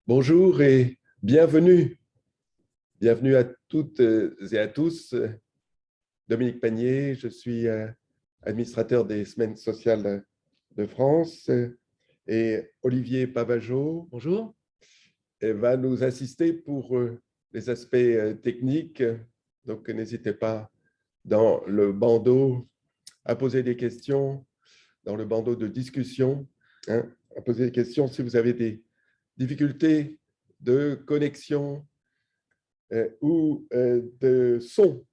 Bonjour et bienvenue. Bienvenue à toutes et à tous. Dominique Panier, je suis administrateur des Semaines sociales de France et Olivier Pavageau, bonjour, va nous assister pour les aspects techniques. Donc, n'hésitez pas dans le bandeau à poser des questions, dans le bandeau de discussion, à poser des questions si vous avez des difficultés de connexion ou de son.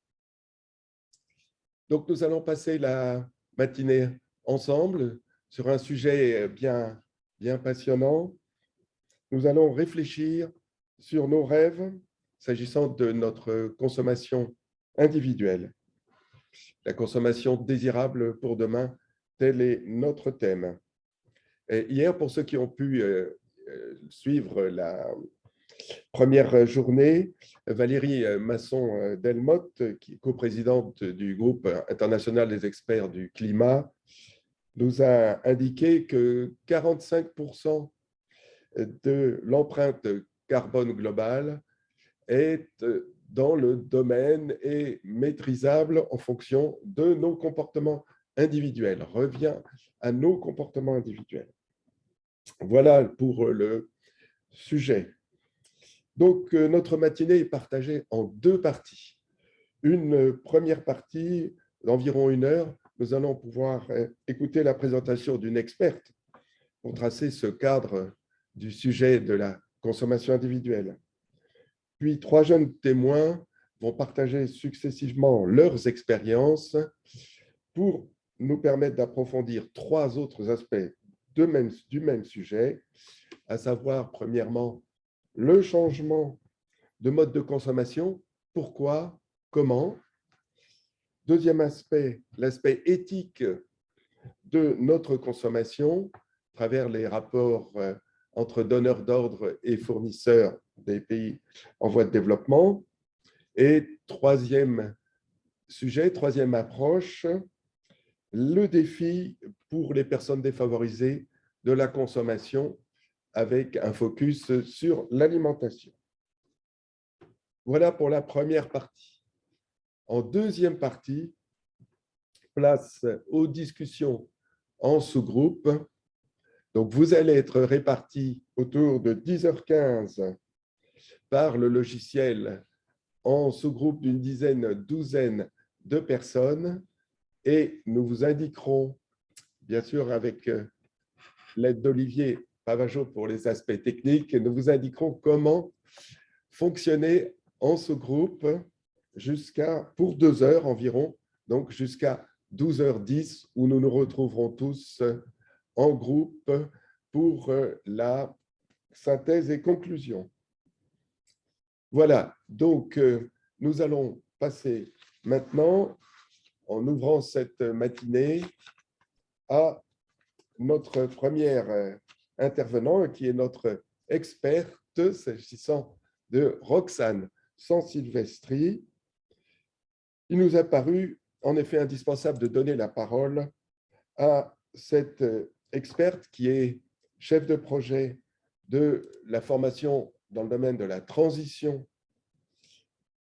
Donc, nous allons passer la matinée ensemble sur un sujet bien passionnant. Nous allons réfléchir sur nos rêves s'agissant de notre consommation individuelle. La consommation désirable pour demain, tel est notre thème. Et hier, pour ceux qui ont pu suivre la première journée, Valérie Masson-Delmotte, qui est coprésidente du groupe international des experts du climat, nous a indiqué que 45% de l'empreinte carbone globale est dans le domaine et maîtrisable en fonction de nos comportements individuels, revient à nos comportements individuels. Voilà pour le sujet. Donc, notre matinée est partagée en deux parties. Une première partie d'environ 1 heure, nous allons pouvoir écouter la présentation d'une experte pour tracer ce cadre du sujet de la consommation individuelle. Puis, 3 jeunes témoins vont partager successivement leurs expériences pour nous permettre d'approfondir 3 autres aspects du même sujet, à savoir, premièrement, le changement de mode de consommation, pourquoi, comment. Deuxième aspect, l'aspect éthique de notre consommation à travers les rapports entre donneurs d'ordre et fournisseurs des pays en voie de développement. Et troisième sujet, troisième approche, le défi pour les personnes défavorisées de la consommation avec un focus sur l'alimentation. Voilà pour la première partie. En deuxième partie, place aux discussions en sous-groupe. Donc, vous allez être répartis autour de 10h15 par le logiciel en sous-groupe d'une douzaine de personnes et nous vous indiquerons, bien sûr avec l'aide d'Olivier Pavageau pour les aspects techniques, nous vous indiquerons comment fonctionner en sous-groupe pour 2 heures environ, donc jusqu'à 12h10 où nous nous retrouverons tous en groupe pour la synthèse et conclusion. Voilà, donc nous allons passer maintenant, en ouvrant cette matinée, à notre première intervenant, qui est notre experte, s'agissant de Roxane Sansilvestri. Il nous a paru en effet indispensable de donner la parole à cette experte qui est chef de projet de la formation dans le domaine de la transition,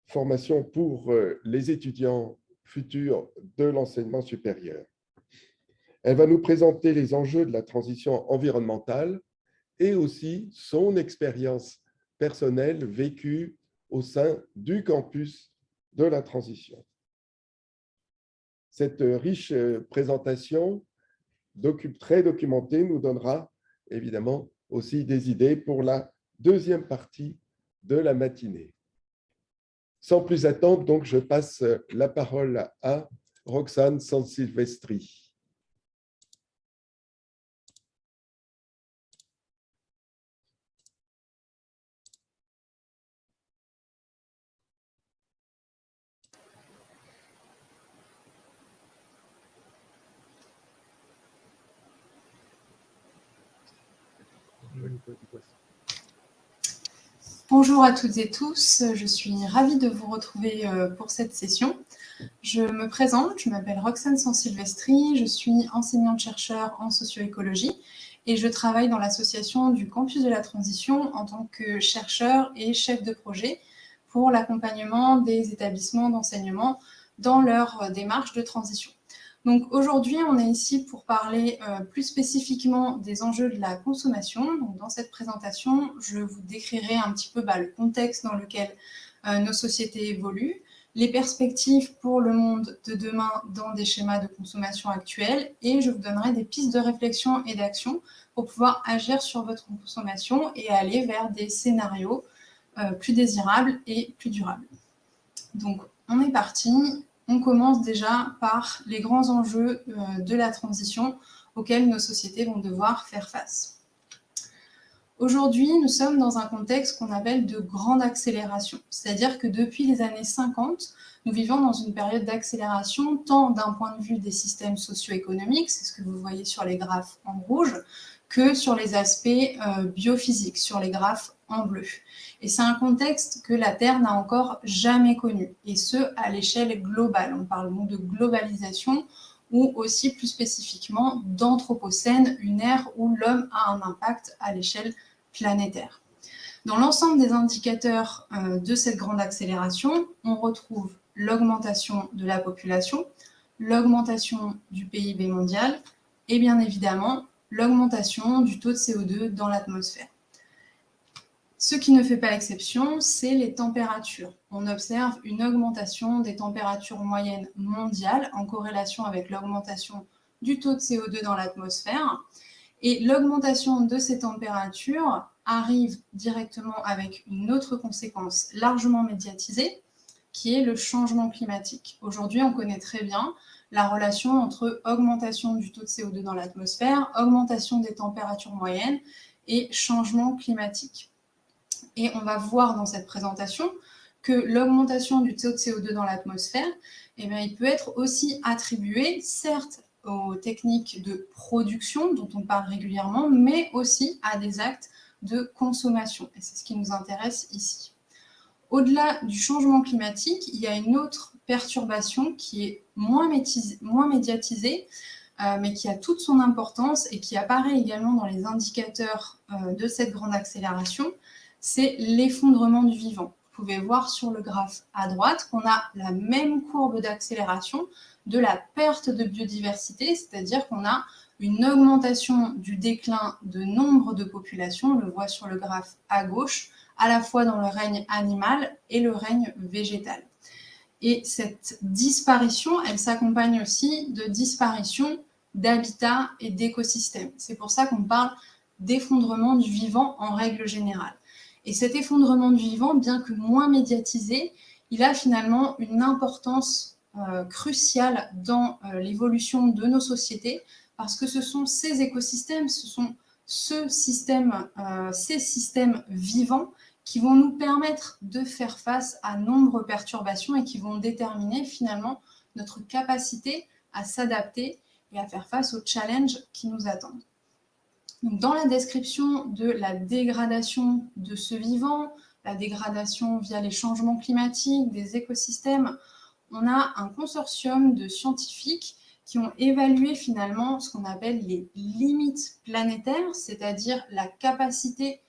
formation pour les étudiants futurs de l'enseignement supérieur. Elle va nous présenter les enjeux de la transition environnementale et aussi son expérience personnelle vécue au sein du campus de la transition. Cette riche présentation très documentée nous donnera évidemment aussi des idées pour la deuxième partie de la matinée. Sans plus attendre, donc, je passe la parole à Roxane Sansilvestri. Bonjour à toutes et tous, je suis ravie de vous retrouver pour cette session. Je me présente, je m'appelle Roxane Sansilvestri, je suis enseignante-chercheur en socio-écologie et je travaille dans l'association du Campus de la Transition en tant que chercheur et chef de projet pour l'accompagnement des établissements d'enseignement dans leur démarche de transition. Donc aujourd'hui, on est ici pour parler plus spécifiquement des enjeux de la consommation. Donc, dans cette présentation, je vous décrirai un petit peu le contexte dans lequel nos sociétés évoluent, les perspectives pour le monde de demain dans des schémas de consommation actuels, et je vous donnerai des pistes de réflexion et d'action pour pouvoir agir sur votre consommation et aller vers des scénarios plus désirables et plus durables. Donc, on est parti. On commence déjà par les grands enjeux de la transition auxquels nos sociétés vont devoir faire face. Aujourd'hui, nous sommes dans un contexte qu'on appelle de grande accélération, c'est-à-dire que depuis les années 50, nous vivons dans une période d'accélération tant d'un point de vue des systèmes socio-économiques, c'est ce que vous voyez sur les graphes en rouge, que sur les aspects biophysiques, sur les graphes en bleu. Et c'est un contexte que la Terre n'a encore jamais connu, et ce, à l'échelle globale. On parle donc de globalisation, ou aussi plus spécifiquement d'anthropocène, une ère où l'homme a un impact à l'échelle planétaire. Dans l'ensemble des indicateurs de cette grande accélération, on retrouve l'augmentation de la population, l'augmentation du PIB mondial, et bien évidemment, l'augmentation du taux de CO2 dans l'atmosphère. Ce qui ne fait pas exception, c'est les températures. On observe une augmentation des températures moyennes mondiales en corrélation avec l'augmentation du taux de CO2 dans l'atmosphère. Et l'augmentation de ces températures arrive directement avec une autre conséquence largement médiatisée, qui est le changement climatique. Aujourd'hui, on connaît très bien la relation entre augmentation du taux de CO2 dans l'atmosphère, augmentation des températures moyennes et changement climatique. Et on va voir dans cette présentation que l'augmentation du taux de CO2 dans l'atmosphère, il peut être aussi attribué, certes, aux techniques de production dont on parle régulièrement, mais aussi à des actes de consommation. Et c'est ce qui nous intéresse ici. Au-delà du changement climatique, il y a une autre perturbation qui est moins médiatisée, mais qui a toute son importance et qui apparaît également dans les indicateurs de cette grande accélération, c'est l'effondrement du vivant. Vous pouvez voir sur le graphe à droite qu'on a la même courbe d'accélération de la perte de biodiversité, c'est-à-dire qu'on a une augmentation du déclin de nombre de populations, on le voit sur le graphe à gauche, à la fois dans le règne animal et le règne végétal. Et cette disparition, elle s'accompagne aussi de disparition d'habitats et d'écosystèmes. C'est pour ça qu'on parle d'effondrement du vivant en règle générale. Et cet effondrement du vivant, bien que moins médiatisé, il a finalement une importance cruciale dans l'évolution de nos sociétés, parce que ce sont ces écosystèmes, ce sont ces systèmes vivants qui vont nous permettre de faire face à nombreuses perturbations et qui vont déterminer finalement notre capacité à s'adapter et à faire face aux challenges qui nous attendent. Donc, dans la description de la dégradation de ce vivant, la dégradation via les changements climatiques, des écosystèmes, on a un consortium de scientifiques qui ont évalué finalement ce qu'on appelle les limites planétaires, c'est-à-dire la capacité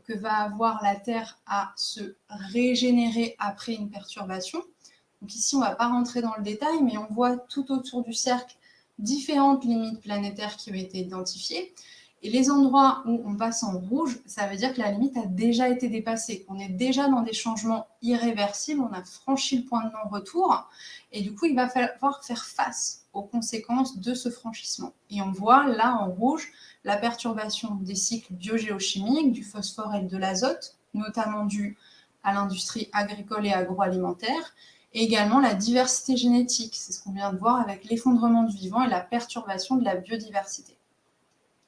que va avoir la Terre à se régénérer après une perturbation. Donc ici, on ne va pas rentrer dans le détail, mais on voit tout autour du cercle différentes limites planétaires qui ont été identifiées. Et les endroits où on passe en rouge, ça veut dire que la limite a déjà été dépassée. On est déjà dans des changements irréversibles, on a franchi le point de non-retour, et du coup, il va falloir faire face aux conséquences de ce franchissement. Et on voit là en rouge la perturbation des cycles biogéochimiques, du phosphore et de l'azote, notamment dû à l'industrie agricole et agroalimentaire, et également la diversité génétique. C'est ce qu'on vient de voir avec l'effondrement du vivant et la perturbation de la biodiversité.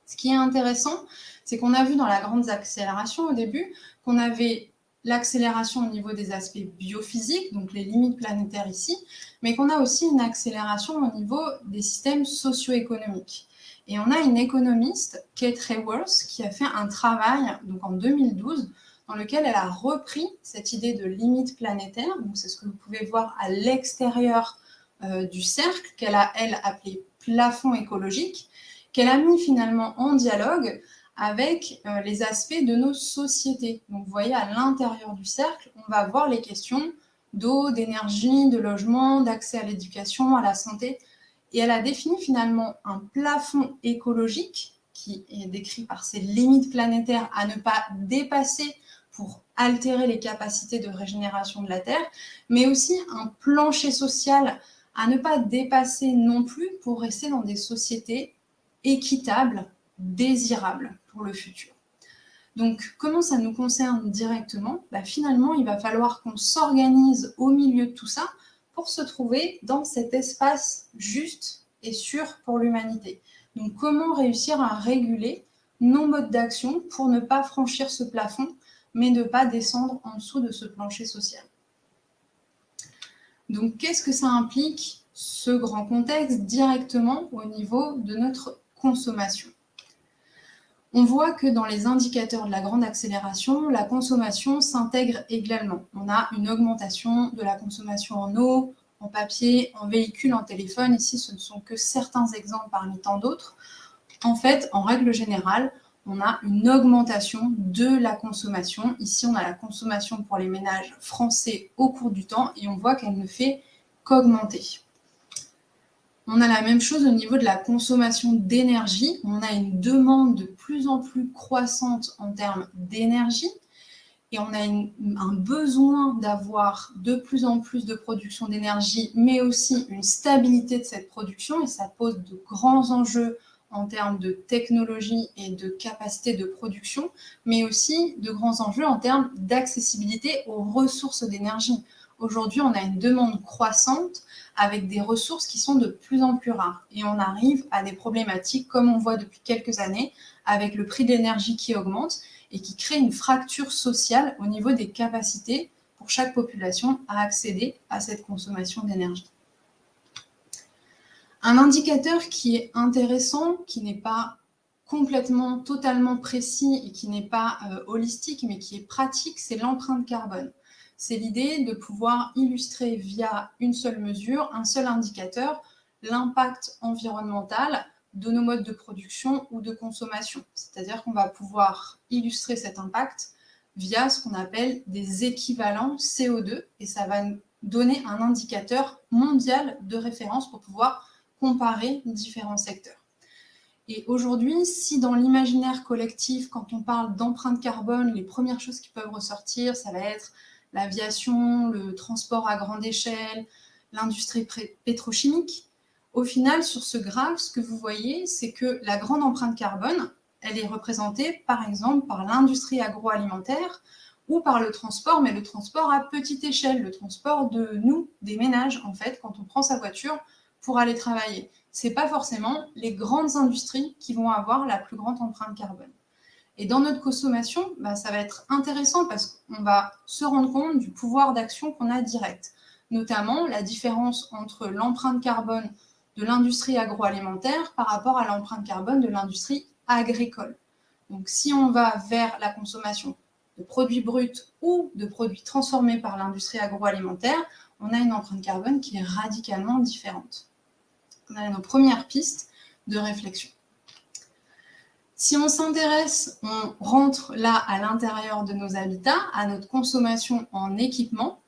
Ce qui est intéressant, c'est qu'on a vu dans la grande accélération au début qu'on avait l'accélération au niveau des aspects biophysiques, donc les limites planétaires ici, mais qu'on a aussi une accélération au niveau des systèmes socio-économiques. Et on a une économiste, Kate Raworth, qui a fait un travail donc en 2012 dans lequel elle a repris cette idée de limite planétaire, donc c'est ce que vous pouvez voir à l'extérieur du cercle, qu'elle a, elle, appelé plafond écologique. qu'elle a mis finalement en dialogue avec les aspects de nos sociétés. Donc, vous voyez, à l'intérieur du cercle, on va voir les questions d'eau, d'énergie, de logement, d'accès à l'éducation, à la santé. Et elle a défini finalement un plafond écologique qui est décrit par ses limites planétaires à ne pas dépasser pour altérer les capacités de régénération de la Terre, mais aussi un plancher social à ne pas dépasser non plus pour rester dans des sociétés équitables, désirables pour le futur. Donc, comment ça nous concerne directement ? Finalement, il va falloir qu'on s'organise au milieu de tout ça pour se trouver dans cet espace juste et sûr pour l'humanité. Donc, comment réussir à réguler nos modes d'action pour ne pas franchir ce plafond, mais ne pas descendre en dessous de ce plancher social. Donc, qu'est-ce que ça implique, ce grand contexte, directement au niveau de notre consommation ? On voit que dans les indicateurs de la grande accélération, la consommation s'intègre également. On a une augmentation de la consommation en eau, en papier, en véhicule, en téléphone. Ici, ce ne sont que certains exemples parmi tant d'autres. En fait, en règle générale, on a une augmentation de la consommation. Ici, on a la consommation pour les ménages français au cours du temps et on voit qu'elle ne fait qu'augmenter. On a la même chose au niveau de la consommation d'énergie. On a une demande de plus en plus croissante en termes d'énergie et on a un besoin d'avoir de plus en plus de production d'énergie, mais aussi une stabilité de cette production et ça pose de grands enjeux en termes de technologie et de capacité de production, mais aussi de grands enjeux en termes d'accessibilité aux ressources d'énergie. Aujourd'hui, on a une demande croissante avec des ressources qui sont de plus en plus rares. Et on arrive à des problématiques, comme on voit depuis quelques années, avec le prix de l'énergie qui augmente et qui crée une fracture sociale au niveau des capacités pour chaque population à accéder à cette consommation d'énergie. Un indicateur qui est intéressant, qui n'est pas complètement, totalement précis et qui n'est pas holistique, mais qui est pratique, c'est l'empreinte carbone. C'est l'idée de pouvoir illustrer via une seule mesure, un seul indicateur, l'impact environnemental de nos modes de production ou de consommation. C'est-à-dire qu'on va pouvoir illustrer cet impact via ce qu'on appelle des équivalents CO2 et ça va donner un indicateur mondial de référence pour pouvoir comparer différents secteurs. Et aujourd'hui, si dans l'imaginaire collectif, quand on parle d'empreinte carbone, les premières choses qui peuvent ressortir, ça va être l'aviation, le transport à grande échelle, l'industrie pétrochimique. Au final, sur ce graphe, ce que vous voyez, c'est que la grande empreinte carbone, elle est représentée par exemple par l'industrie agroalimentaire ou par le transport, mais le transport à petite échelle, le transport de nous, des ménages, en fait, quand on prend sa voiture pour aller travailler. Ce n'est pas forcément les grandes industries qui vont avoir la plus grande empreinte carbone. Et dans notre consommation, ça va être intéressant parce qu'on va se rendre compte du pouvoir d'action qu'on a direct, notamment la différence entre l'empreinte carbone de l'industrie agroalimentaire par rapport à l'empreinte carbone de l'industrie agricole. Donc si on va vers la consommation de produits bruts ou de produits transformés par l'industrie agroalimentaire, on a une empreinte carbone qui est radicalement différente. On a nos premières pistes de réflexion. Si on s'intéresse, on rentre là à l'intérieur de nos habitats, à notre consommation en équipement.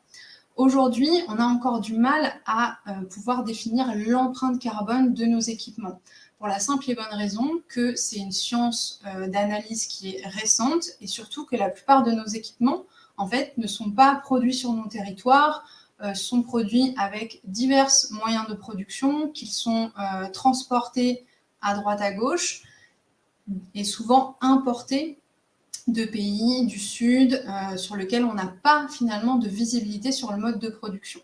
Aujourd'hui, on a encore du mal à pouvoir définir l'empreinte carbone de nos équipements. Pour la simple et bonne raison que c'est une science d'analyse qui est récente et surtout que la plupart de nos équipements, en fait, ne sont pas produits sur nos territoires, sont produits avec divers moyens de production, qu'ils sont transportés à droite à gauche et souvent importés de pays du Sud sur lesquels on n'a pas finalement de visibilité sur le mode de production.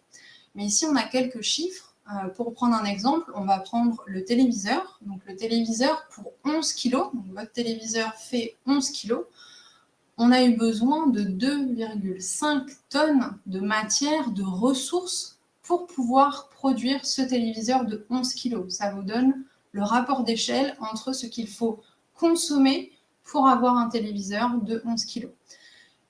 Mais ici, on a quelques chiffres. Pour prendre un exemple, on va prendre le téléviseur. Donc le téléviseur pour 11 kg, donc votre téléviseur fait 11 kg, on a eu besoin de 2,5 tonnes de matière, de ressources pour pouvoir produire ce téléviseur de 11 kg. Ça vous donne le rapport d'échelle entre ce qu'il faut consommer pour avoir un téléviseur de 11 kg.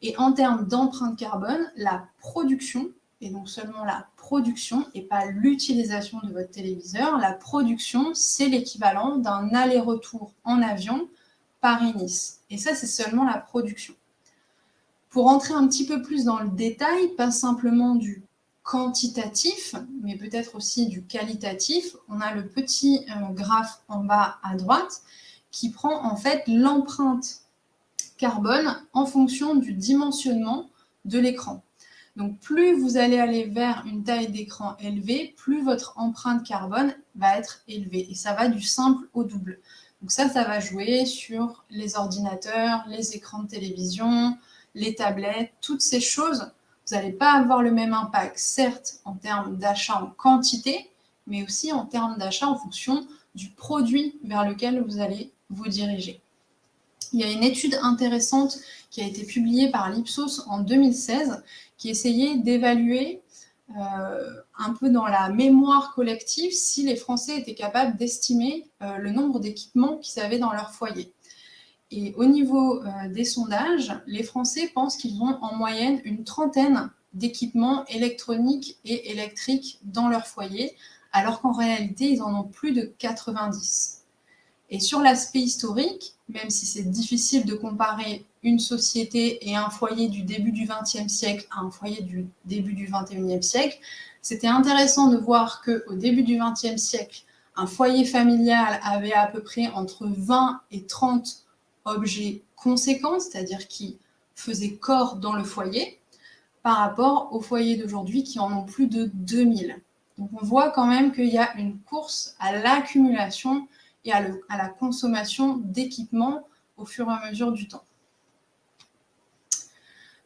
Et en termes d'empreinte carbone, la production et donc seulement la production et pas l'utilisation de votre téléviseur. La production, c'est l'équivalent d'un aller-retour en avion Paris-Nice. Et ça, c'est seulement la production. Pour entrer un petit peu plus dans le détail, pas simplement du quantitatif, mais peut-être aussi du qualitatif, on a le petit graphe en bas à droite qui prend en fait l'empreinte carbone en fonction du dimensionnement de l'écran. Donc plus vous allez aller vers une taille d'écran élevée, plus votre empreinte carbone va être élevée. Et ça va du simple au double. Donc ça va jouer sur les ordinateurs, les écrans de télévision, les tablettes, toutes ces choses. Vous n'allez pas avoir le même impact, certes en termes d'achat en quantité, mais aussi en termes d'achat en fonction du produit vers lequel vous allez vous diriger. Il y a une étude intéressante qui a été publiée par l'Ipsos en 2016 qui essayait d'évaluer un peu dans la mémoire collective si les Français étaient capables d'estimer le nombre d'équipements qu'ils avaient dans leur foyer. Et au niveau des sondages, les Français pensent qu'ils ont en moyenne une trentaine d'équipements électroniques et électriques dans leur foyer, alors qu'en réalité, ils en ont plus de 90. Et sur l'aspect historique, même si c'est difficile de comparer une société et un foyer du début du XXe siècle à un foyer du début du XXIe siècle, c'était intéressant de voir qu'au début du XXe siècle, un foyer familial avait à peu près entre 20 et 30 objets conséquents, c'est-à-dire qui faisaient corps dans le foyer, par rapport aux foyers d'aujourd'hui qui en ont plus de 2000. Donc on voit quand même qu'il y a une course à l'accumulation et à la consommation d'équipements au fur et à mesure du temps.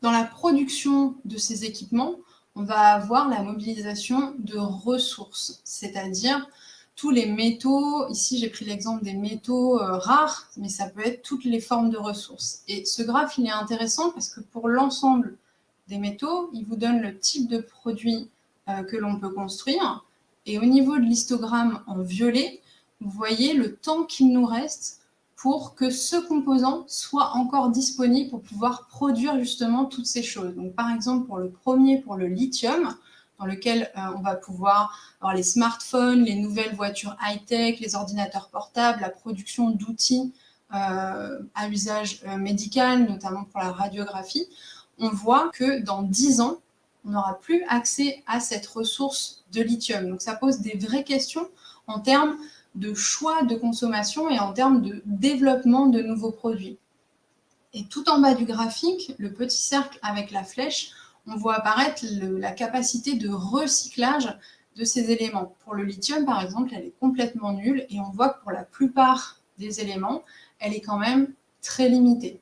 Dans la production de ces équipements, on va avoir la mobilisation de ressources, c'est-à-dire tous les métaux. Ici, j'ai pris l'exemple des métaux rares, mais ça peut être toutes les formes de ressources. Et ce graphe, il est intéressant parce que pour l'ensemble des métaux, il vous donne le type de produit que l'on peut construire. Et au niveau de l'histogramme en violet, vous voyez le temps qu'il nous reste pour que ce composant soit encore disponible pour pouvoir produire justement toutes ces choses. Donc, par exemple, pour le premier, pour le lithium, dans lequel on va pouvoir avoir les smartphones, les nouvelles voitures high-tech, les ordinateurs portables, la production d'outils à usage médical, notamment pour la radiographie, on voit que dans 10 ans, on n'aura plus accès à cette ressource de lithium. Donc ça pose des vraies questions en termes de choix de consommation et en termes de développement de nouveaux produits. Et tout en bas du graphique, le petit cercle avec la flèche, on voit apparaître la capacité de recyclage de ces éléments. Pour le lithium, par exemple, elle est complètement nulle et on voit que pour la plupart des éléments, elle est quand même très limitée.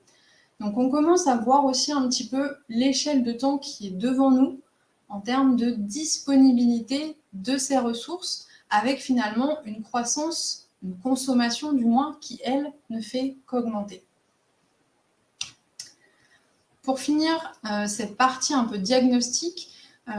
Donc on commence à voir aussi un petit peu l'échelle de temps qui est devant nous en termes de disponibilité de ces ressources, avec finalement une croissance, une consommation du moins, qui, elle, ne fait qu'augmenter. Pour finir cette partie un peu diagnostique,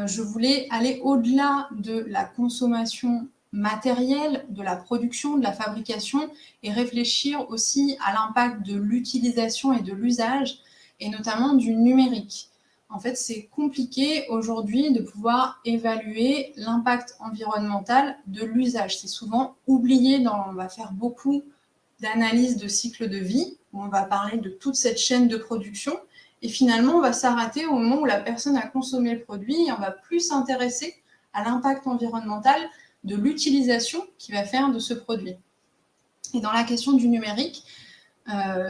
je voulais aller au-delà de la consommation matérielle, de la production, de la fabrication, et réfléchir aussi à l'impact de l'utilisation et de l'usage, et notamment du numérique. En fait, c'est compliqué aujourd'hui de pouvoir évaluer l'impact environnemental de l'usage. C'est souvent oublié, on va faire beaucoup d'analyses de cycle de vie, où on va parler de toute cette chaîne de production, et finalement, on va s'arrêter au moment où la personne a consommé le produit et on va plus s'intéresser à l'impact environnemental de l'utilisation qu'il va faire de ce produit. Et dans la question du numérique,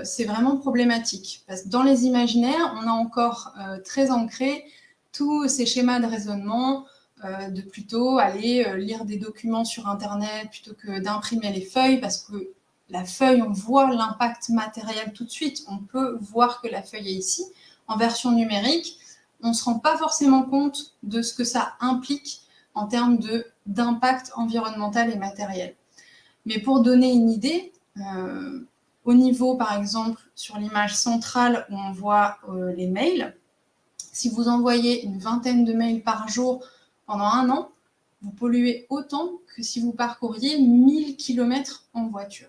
c'est vraiment problématique. Parce que dans les imaginaires, on a encore très ancré tous ces schémas de raisonnement de plutôt aller lire des documents sur Internet plutôt que d'imprimer les feuilles, parce que la feuille, on voit l'impact matériel tout de suite. On peut voir que la feuille est ici. En version numérique, on ne se rend pas forcément compte de ce que ça implique en termes d'impact environnemental et matériel. Mais pour donner une idée, au niveau, par exemple, sur l'image centrale où on voit les mails, si vous envoyez une vingtaine de mails par jour pendant 1 an, vous polluez autant que si vous parcouriez 1000 km en voiture.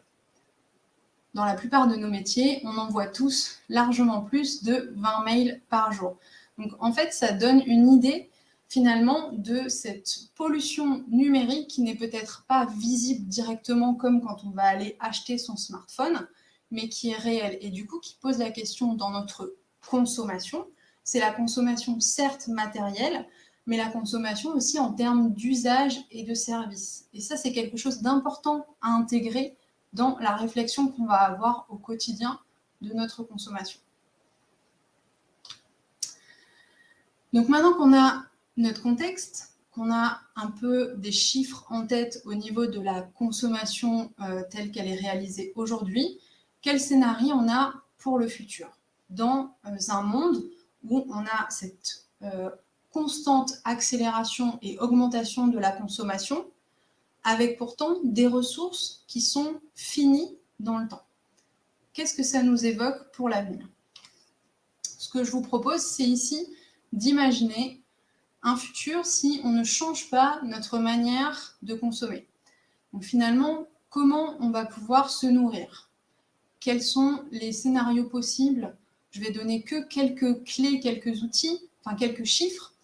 Dans la plupart de nos métiers, on envoie tous largement plus de 20 mails par jour. Donc en fait, ça donne une idée finalement de cette pollution numérique qui n'est peut-être pas visible directement comme quand on va aller acheter son smartphone, mais qui est réelle et du coup qui pose la question dans notre consommation. C'est la consommation certes matérielle, mais la consommation aussi en termes d'usage et de service. Et ça, c'est quelque chose d'important à intégrer dans la réflexion qu'on va avoir au quotidien de notre consommation. Donc maintenant qu'on a notre contexte, qu'on a un peu des chiffres en tête au niveau de la consommation telle qu'elle est réalisée aujourd'hui, quel scénario on a pour le futur dans un monde où on a cette constante accélération et augmentation de la consommation, avec pourtant des ressources qui sont finies dans le temps. Qu'est-ce que ça nous évoque pour l'avenir? Ce que je vous propose, c'est ici d'imaginer un futur si on ne change pas notre manière de consommer. Donc finalement, comment on va pouvoir se nourrir? Quels sont les scénarios possibles? Je vais donner que quelques clés, quelques outils, enfin quelques chiffres,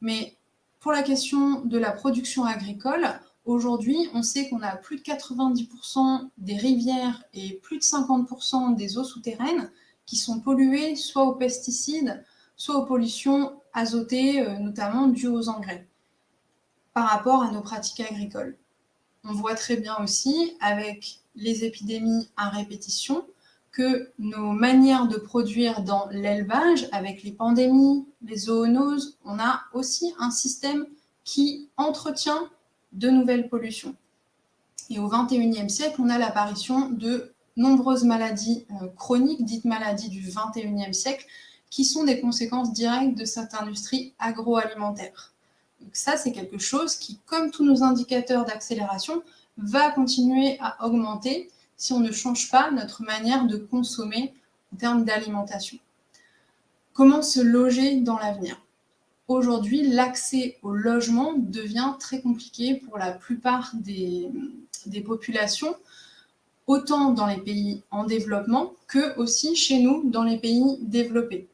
mais pour la question de la production agricole, aujourd'hui, on sait qu'on a plus de 90% des rivières et plus de 50% des eaux souterraines qui sont polluées soit aux pesticides, soit aux pollutions azotées, notamment dues aux engrais, par rapport à nos pratiques agricoles. On voit très bien aussi, avec les épidémies à répétition, que nos manières de produire dans l'élevage, avec les pandémies, les zoonoses, on a aussi un système qui entretient de nouvelles pollutions. Et au XXIe siècle, on a l'apparition de nombreuses maladies chroniques, dites maladies du XXIe siècle, qui sont des conséquences directes de cette industrie agroalimentaire. Donc ça, c'est quelque chose qui, comme tous nos indicateurs d'accélération, va continuer à augmenter si on ne change pas notre manière de consommer en termes d'alimentation. Comment se loger dans l'avenir? Aujourd'hui, l'accès au logement devient très compliqué pour la plupart des populations, autant dans les pays en développement que aussi chez nous dans les pays développés.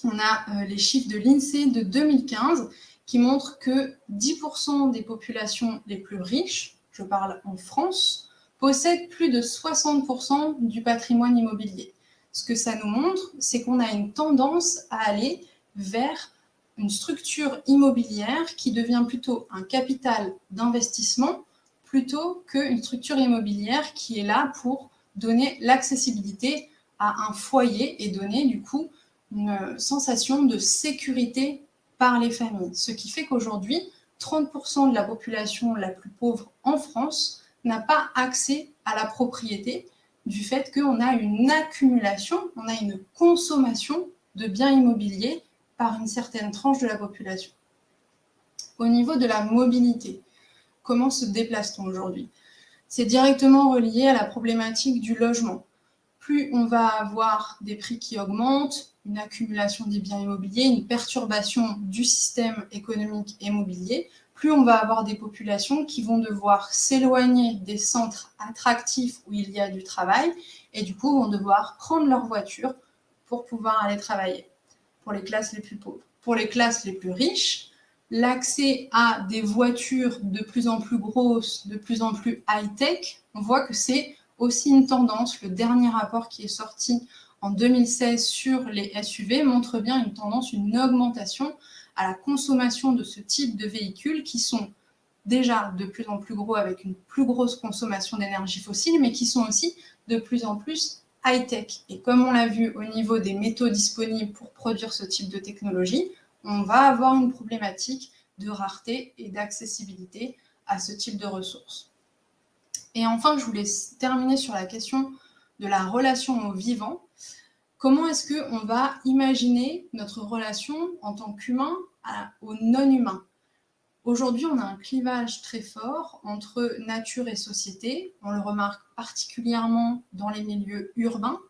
On a les chiffres de l'INSEE de 2015 qui montrent que 10% des populations les plus riches, je parle en France, possèdent plus de 60% du patrimoine immobilier. Ce que ça nous montre, c'est qu'on a une tendance à aller vers une structure immobilière qui devient plutôt un capital d'investissement plutôt qu'une structure immobilière qui est là pour donner l'accessibilité à un foyer et donner du coup une sensation de sécurité par les familles. Ce qui fait qu'aujourd'hui, 30% de la population la plus pauvre en France n'a pas accès à la propriété du fait qu'on a une accumulation, on a une consommation de biens immobiliers par une certaine tranche de la population. Au niveau de la mobilité, comment se déplace-t-on aujourd'hui? C'est directement relié à la problématique du logement. Plus on va avoir des prix qui augmentent, une accumulation des biens immobiliers, une perturbation du système économique immobilier, plus on va avoir des populations qui vont devoir s'éloigner des centres attractifs où il y a du travail et du coup vont devoir prendre leur voiture pour pouvoir aller travailler, pour les classes les plus pauvres. Pour les classes les plus riches, l'accès à des voitures de plus en plus grosses, de plus en plus high-tech, on voit que c'est aussi une tendance. Le dernier rapport qui est sorti en 2016 sur les SUV montre bien une tendance, une augmentation à la consommation de ce type de véhicules qui sont déjà de plus en plus gros avec une plus grosse consommation d'énergie fossile, mais qui sont aussi de plus en plus high-tech. Et comme on l'a vu au niveau des métaux disponibles pour produire ce type de technologie, on va avoir une problématique de rareté et d'accessibilité à ce type de ressources. Et enfin, je voulais terminer sur la question de la relation au vivant. Comment est-ce qu'on va imaginer notre relation en tant qu'humain au non-humain? Aujourd'hui, on a un clivage très fort entre nature et société. On le remarque particulièrement dans les milieux urbains.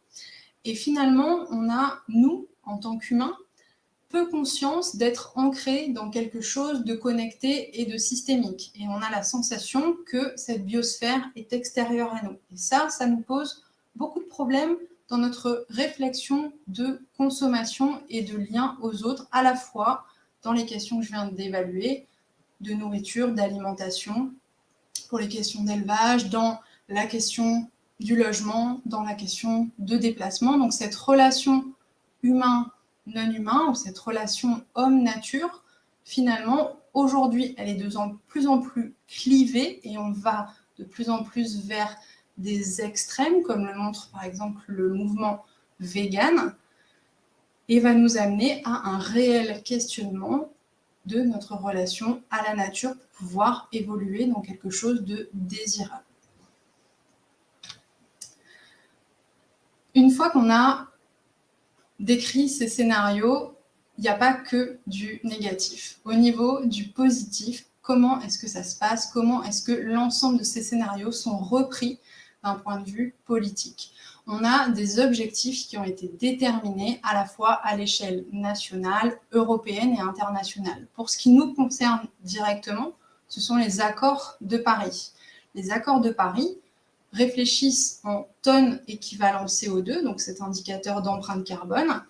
Et finalement, on a, nous, en tant qu'humains, peu conscience d'être ancrés dans quelque chose de connecté et de systémique. Et on a la sensation que cette biosphère est extérieure à nous. Et ça nous pose beaucoup de problèmes dans notre réflexion de consommation et de lien aux autres, à la fois dans les questions que je viens d'évaluer, de nourriture, d'alimentation, pour les questions d'élevage, dans la question du logement, dans la question de déplacement. Donc cette relation humain-non humain, ou cette relation homme-nature, finalement, aujourd'hui, elle est de plus en plus clivée et on va de plus en plus vers des extrêmes, comme le montre par exemple le mouvement vegan, et va nous amener à un réel questionnement de notre relation à la nature pour pouvoir évoluer dans quelque chose de désirable. Une fois qu'on a décrit ces scénarios, il n'y a pas que du négatif. Au niveau du positif, comment est-ce que ça se passe? Comment est-ce que l'ensemble de ces scénarios sont repris d'un point de vue politique? On a des objectifs qui ont été déterminés à la fois à l'échelle nationale, européenne et internationale. Pour ce qui nous concerne directement, ce sont les accords de Paris. Les accords de Paris réfléchissent en tonnes équivalent CO2, donc cet indicateur d'empreinte carbone.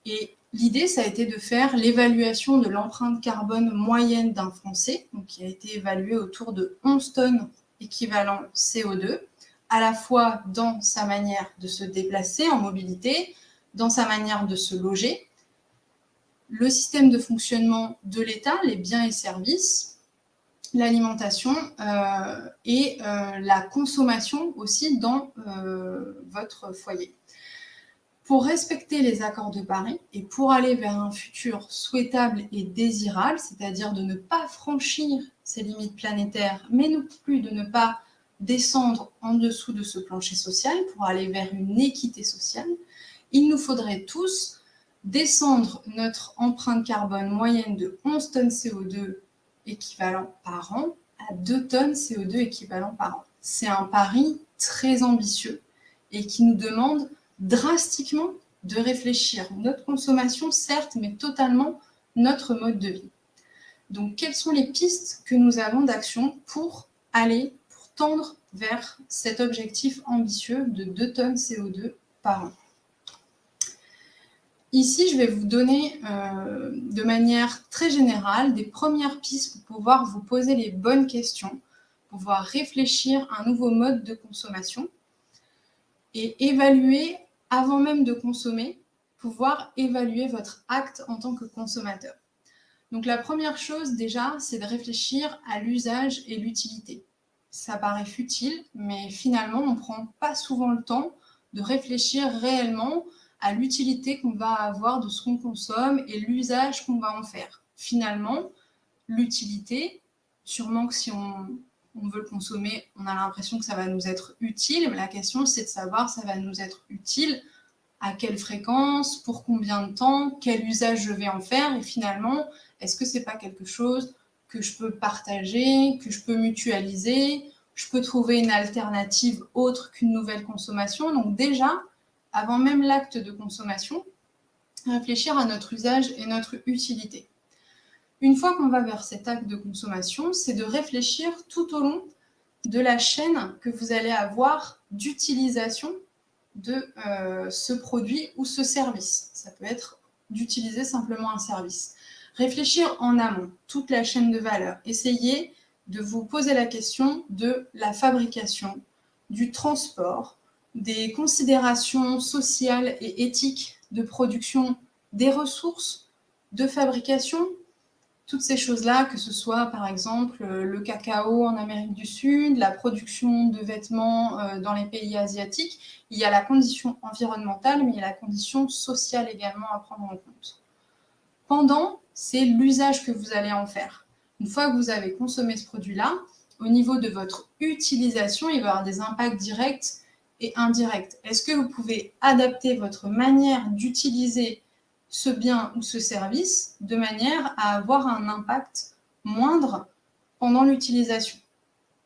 Et l'idée, ça a été de faire l'évaluation de l'empreinte carbone moyenne d'un Français, donc qui a été évaluée autour de 11 tonnes équivalent CO2, à la fois dans sa manière de se déplacer en mobilité, dans sa manière de se loger, le système de fonctionnement de l'État, les biens et services, l'alimentation et la consommation aussi dans votre foyer. Pour respecter les accords de Paris et pour aller vers un futur souhaitable et désirable, c'est-à-dire de ne pas franchir ces limites planétaires, mais non plus de ne pas descendre en dessous de ce plancher social pour aller vers une équité sociale, il nous faudrait tous descendre notre empreinte carbone moyenne de 11 tonnes CO2 équivalent par an à 2 tonnes CO2 équivalent par an. C'est un pari très ambitieux et qui nous demande drastiquement de réfléchir notre consommation, certes, mais totalement notre mode de vie. Donc, quelles sont les pistes que nous avons d'action pour tendre vers cet objectif ambitieux de 2 tonnes CO2 par an? Ici, je vais vous donner de manière très générale des premières pistes pour pouvoir vous poser les bonnes questions, pouvoir réfléchir à un nouveau mode de consommation et évaluer, avant même de consommer, pouvoir évaluer votre acte en tant que consommateur. Donc la première chose déjà, c'est de réfléchir à l'usage et l'utilité. Ça paraît futile, mais finalement, on ne prend pas souvent le temps de réfléchir réellement à l'utilité qu'on va avoir de ce qu'on consomme et l'usage qu'on va en faire. Finalement, l'utilité, sûrement que si on veut le consommer, on a l'impression que ça va nous être utile, mais la question c'est de savoir ça va nous être utile à quelle fréquence, pour combien de temps, quel usage je vais en faire, et finalement, est-ce que c'est pas quelque chose que je peux partager, que je peux mutualiser, je peux trouver une alternative autre qu'une nouvelle consommation. Donc déjà, avant même l'acte de consommation, réfléchir à notre usage et notre utilité. Une fois qu'on va vers cet acte de consommation, c'est de réfléchir tout au long de la chaîne que vous allez avoir d'utilisation de ce produit ou ce service. Ça peut être d'utiliser simplement un service. Réfléchir en amont, toute la chaîne de valeur. Essayez de vous poser la question de la fabrication, du transport, des considérations sociales et éthiques de production, des ressources de fabrication, toutes ces choses-là, que ce soit par exemple le cacao en Amérique du Sud, la production de vêtements dans les pays asiatiques, il y a la condition environnementale, mais il y a la condition sociale également à prendre en compte. Pendant, c'est l'usage que vous allez en faire. Une fois que vous avez consommé ce produit-là, au niveau de votre utilisation, il va y avoir des impacts directs et indirects. Est-ce que vous pouvez adapter votre manière d'utiliser ce bien ou ce service de manière à avoir un impact moindre pendant l'utilisation?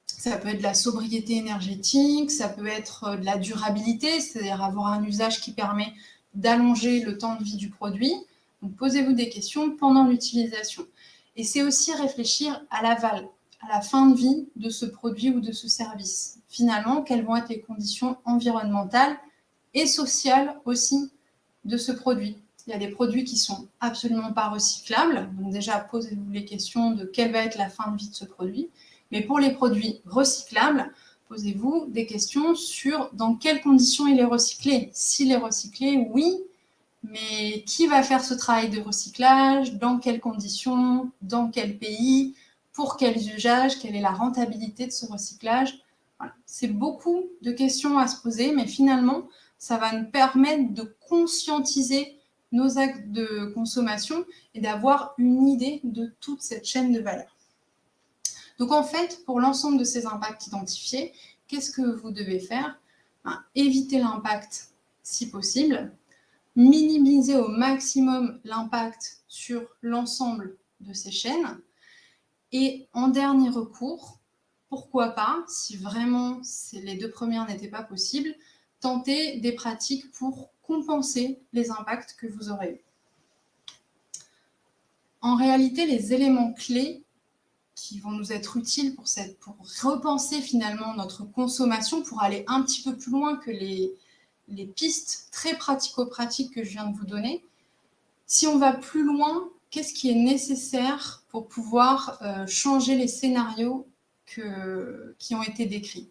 Ça peut être de la sobriété énergétique, ça peut être de la durabilité, c'est-à-dire avoir un usage qui permet d'allonger le temps de vie du produit. Donc posez-vous des questions pendant l'utilisation. Et c'est aussi réfléchir à l'aval, à la fin de vie de ce produit ou de ce service. Finalement, quelles vont être les conditions environnementales et sociales aussi de ce produit? il y a des produits qui ne sont absolument pas recyclables. Donc déjà, posez-vous les questions de quelle va être la fin de vie de ce produit. Mais pour les produits recyclables, posez-vous des questions sur dans quelles conditions il est recyclé. S'il est recyclé, oui, mais qui va faire ce travail de recyclage, dans quelles conditions, dans quel pays, pour quels usages, quelle est la rentabilité de ce recyclage. Voilà. C'est beaucoup de questions à se poser, mais finalement, ça va nous permettre de conscientiser nos actes de consommation et d'avoir une idée de toute cette chaîne de valeur. Donc en fait, pour l'ensemble de ces impacts identifiés, qu'est-ce que vous devez faire? Éviter l'impact si possible, minimiser au maximum l'impact sur l'ensemble de ces chaînes. Et en dernier recours, pourquoi pas, si vraiment les 2 premières n'étaient pas possibles, tenter des pratiques pour compenser les impacts que vous aurez eus. En réalité, les éléments clés qui vont nous être utiles pour repenser finalement notre consommation, pour aller un petit peu plus loin que les pistes très pratico-pratiques que je viens de vous donner. Si on va plus loin, qu'est-ce qui est nécessaire pour pouvoir changer les scénarios qui ont été décrits?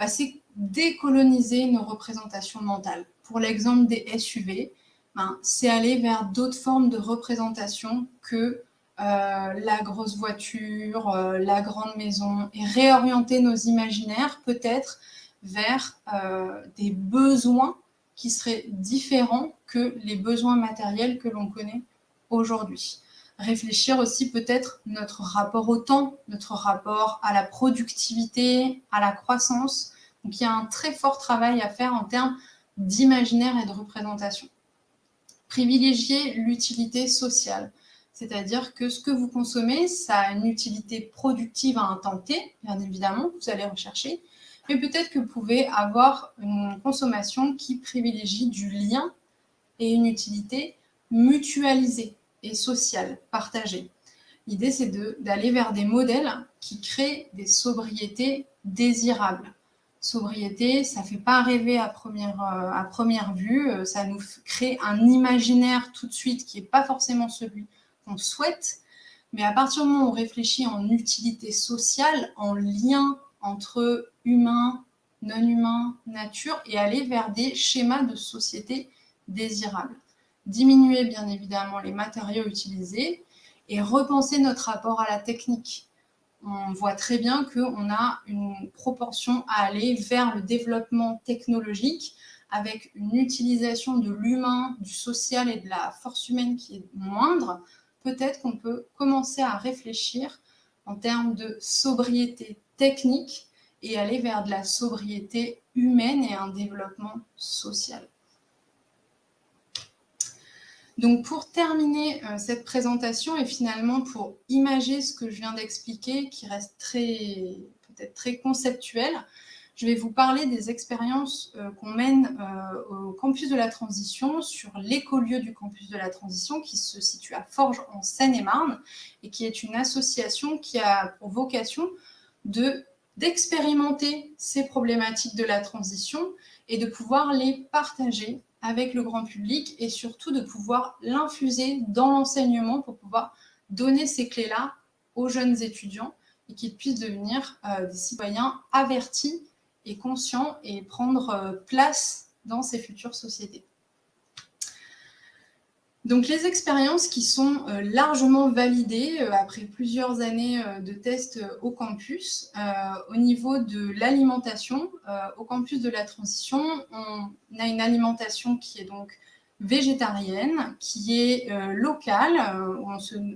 C'est décoloniser nos représentations mentales. Pour l'exemple des SUV, c'est aller vers d'autres formes de représentation que la grosse voiture, la grande maison, et réorienter nos imaginaires peut-être vers des besoins qui seraient différents que les besoins matériels que l'on connaît aujourd'hui. Réfléchir aussi peut-être notre rapport au temps, notre rapport à la productivité, à la croissance. Donc il y a un très fort travail à faire en termes d'imaginaire et de représentation. Privilégier l'utilité sociale, c'est-à-dire que ce que vous consommez, ça a une utilité productive à un temps T, bien évidemment, vous allez rechercher, mais peut-être que vous pouvez avoir une consommation qui privilégie du lien et une utilité mutualisée et sociale, partagée. L'idée, c'est d'aller vers des modèles qui créent des sobriétés désirables. Sobriété, ça ne fait pas rêver à première vue, ça nous crée un imaginaire tout de suite qui n'est pas forcément celui qu'on souhaite, mais à partir du moment où on réfléchit en utilité sociale, en lien entre humains, non-humains, nature, et aller vers des schémas de société désirables. Diminuer bien évidemment les matériaux utilisés et repenser notre rapport à la technique. On voit très bien qu'on a une proportion à aller vers le développement technologique avec une utilisation de l'humain, du social et de la force humaine qui est moindre. Peut-être qu'on peut commencer à réfléchir en termes de sobriété technique et aller vers de la sobriété humaine et un développement social. Donc pour terminer cette présentation et finalement pour imager ce que je viens d'expliquer, qui reste peut-être très conceptuel, je vais vous parler des expériences qu'on mène au campus de la Transition, sur l'écolieu du campus de la Transition, qui se situe à Forges en Seine-et-Marne, et qui est une association qui a pour vocation d'expérimenter ces problématiques de la transition et de pouvoir les partager avec le grand public et surtout de pouvoir l'infuser dans l'enseignement pour pouvoir donner ces clés-là aux jeunes étudiants et qu'ils puissent devenir des citoyens avertis et conscients et prendre place dans ces futures sociétés. Donc les expériences qui sont largement validées après plusieurs années de tests au campus, au niveau de l'alimentation, au campus de la Transition, on a une alimentation qui est donc végétarienne, qui est locale, où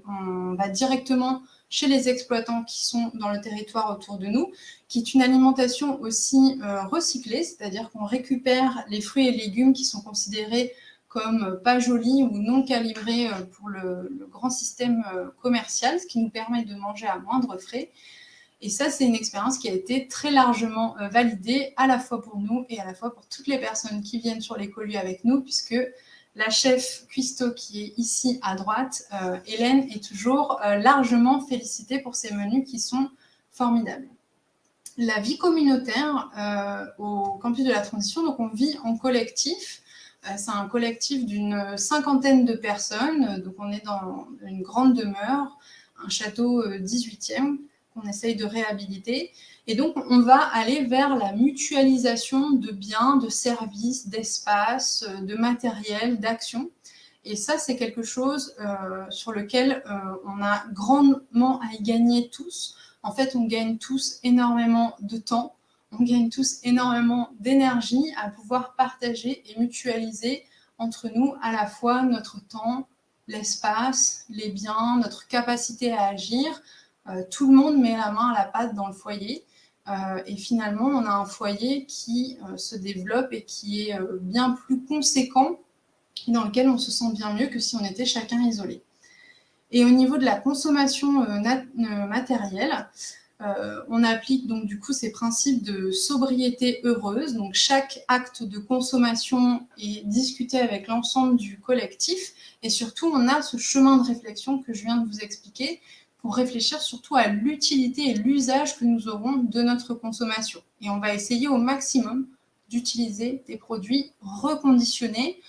on va directement chez les exploitants qui sont dans le territoire autour de nous, qui est une alimentation aussi recyclée, c'est-à-dire qu'on récupère les fruits et légumes qui sont considérés comme pas jolis ou non calibrés pour le grand système commercial, ce qui nous permet de manger à moindre frais. Et ça, c'est une expérience qui a été très largement validée, à la fois pour nous et à la fois pour toutes les personnes qui viennent sur l'écolieu avec nous, puisque la chef cuistot qui est ici à droite, Hélène, est toujours largement félicitée pour ces menus qui sont formidables. La vie communautaire au campus de la Transition, donc on vit en collectif, C'est un collectif d'une cinquantaine de personnes. Donc, on est dans une grande demeure, un château 18e qu'on essaye de réhabiliter. Et donc, on va aller vers la mutualisation de biens, de services, d'espaces, de matériel, d'actions. Et ça, c'est quelque chose sur lequel on a grandement à y gagner tous. En fait, on gagne tous énormément de temps, on gagne tous énormément d'énergie à pouvoir partager et mutualiser entre nous à la fois notre temps, l'espace, les biens, notre capacité à agir. Tout le monde met la main à la pâte dans le foyer. Et finalement, on a un foyer qui se développe et qui est bien plus conséquent, dans lequel on se sent bien mieux que si on était chacun isolé. Et au niveau de la consommation matérielle, on applique donc du coup ces principes de sobriété heureuse. Donc chaque acte de consommation est discuté avec l'ensemble du collectif et surtout on a ce chemin de réflexion que je viens de vous expliquer pour réfléchir surtout à l'utilité et l'usage que nous aurons de notre consommation. Et on va essayer au maximum d'utiliser des produits reconditionnés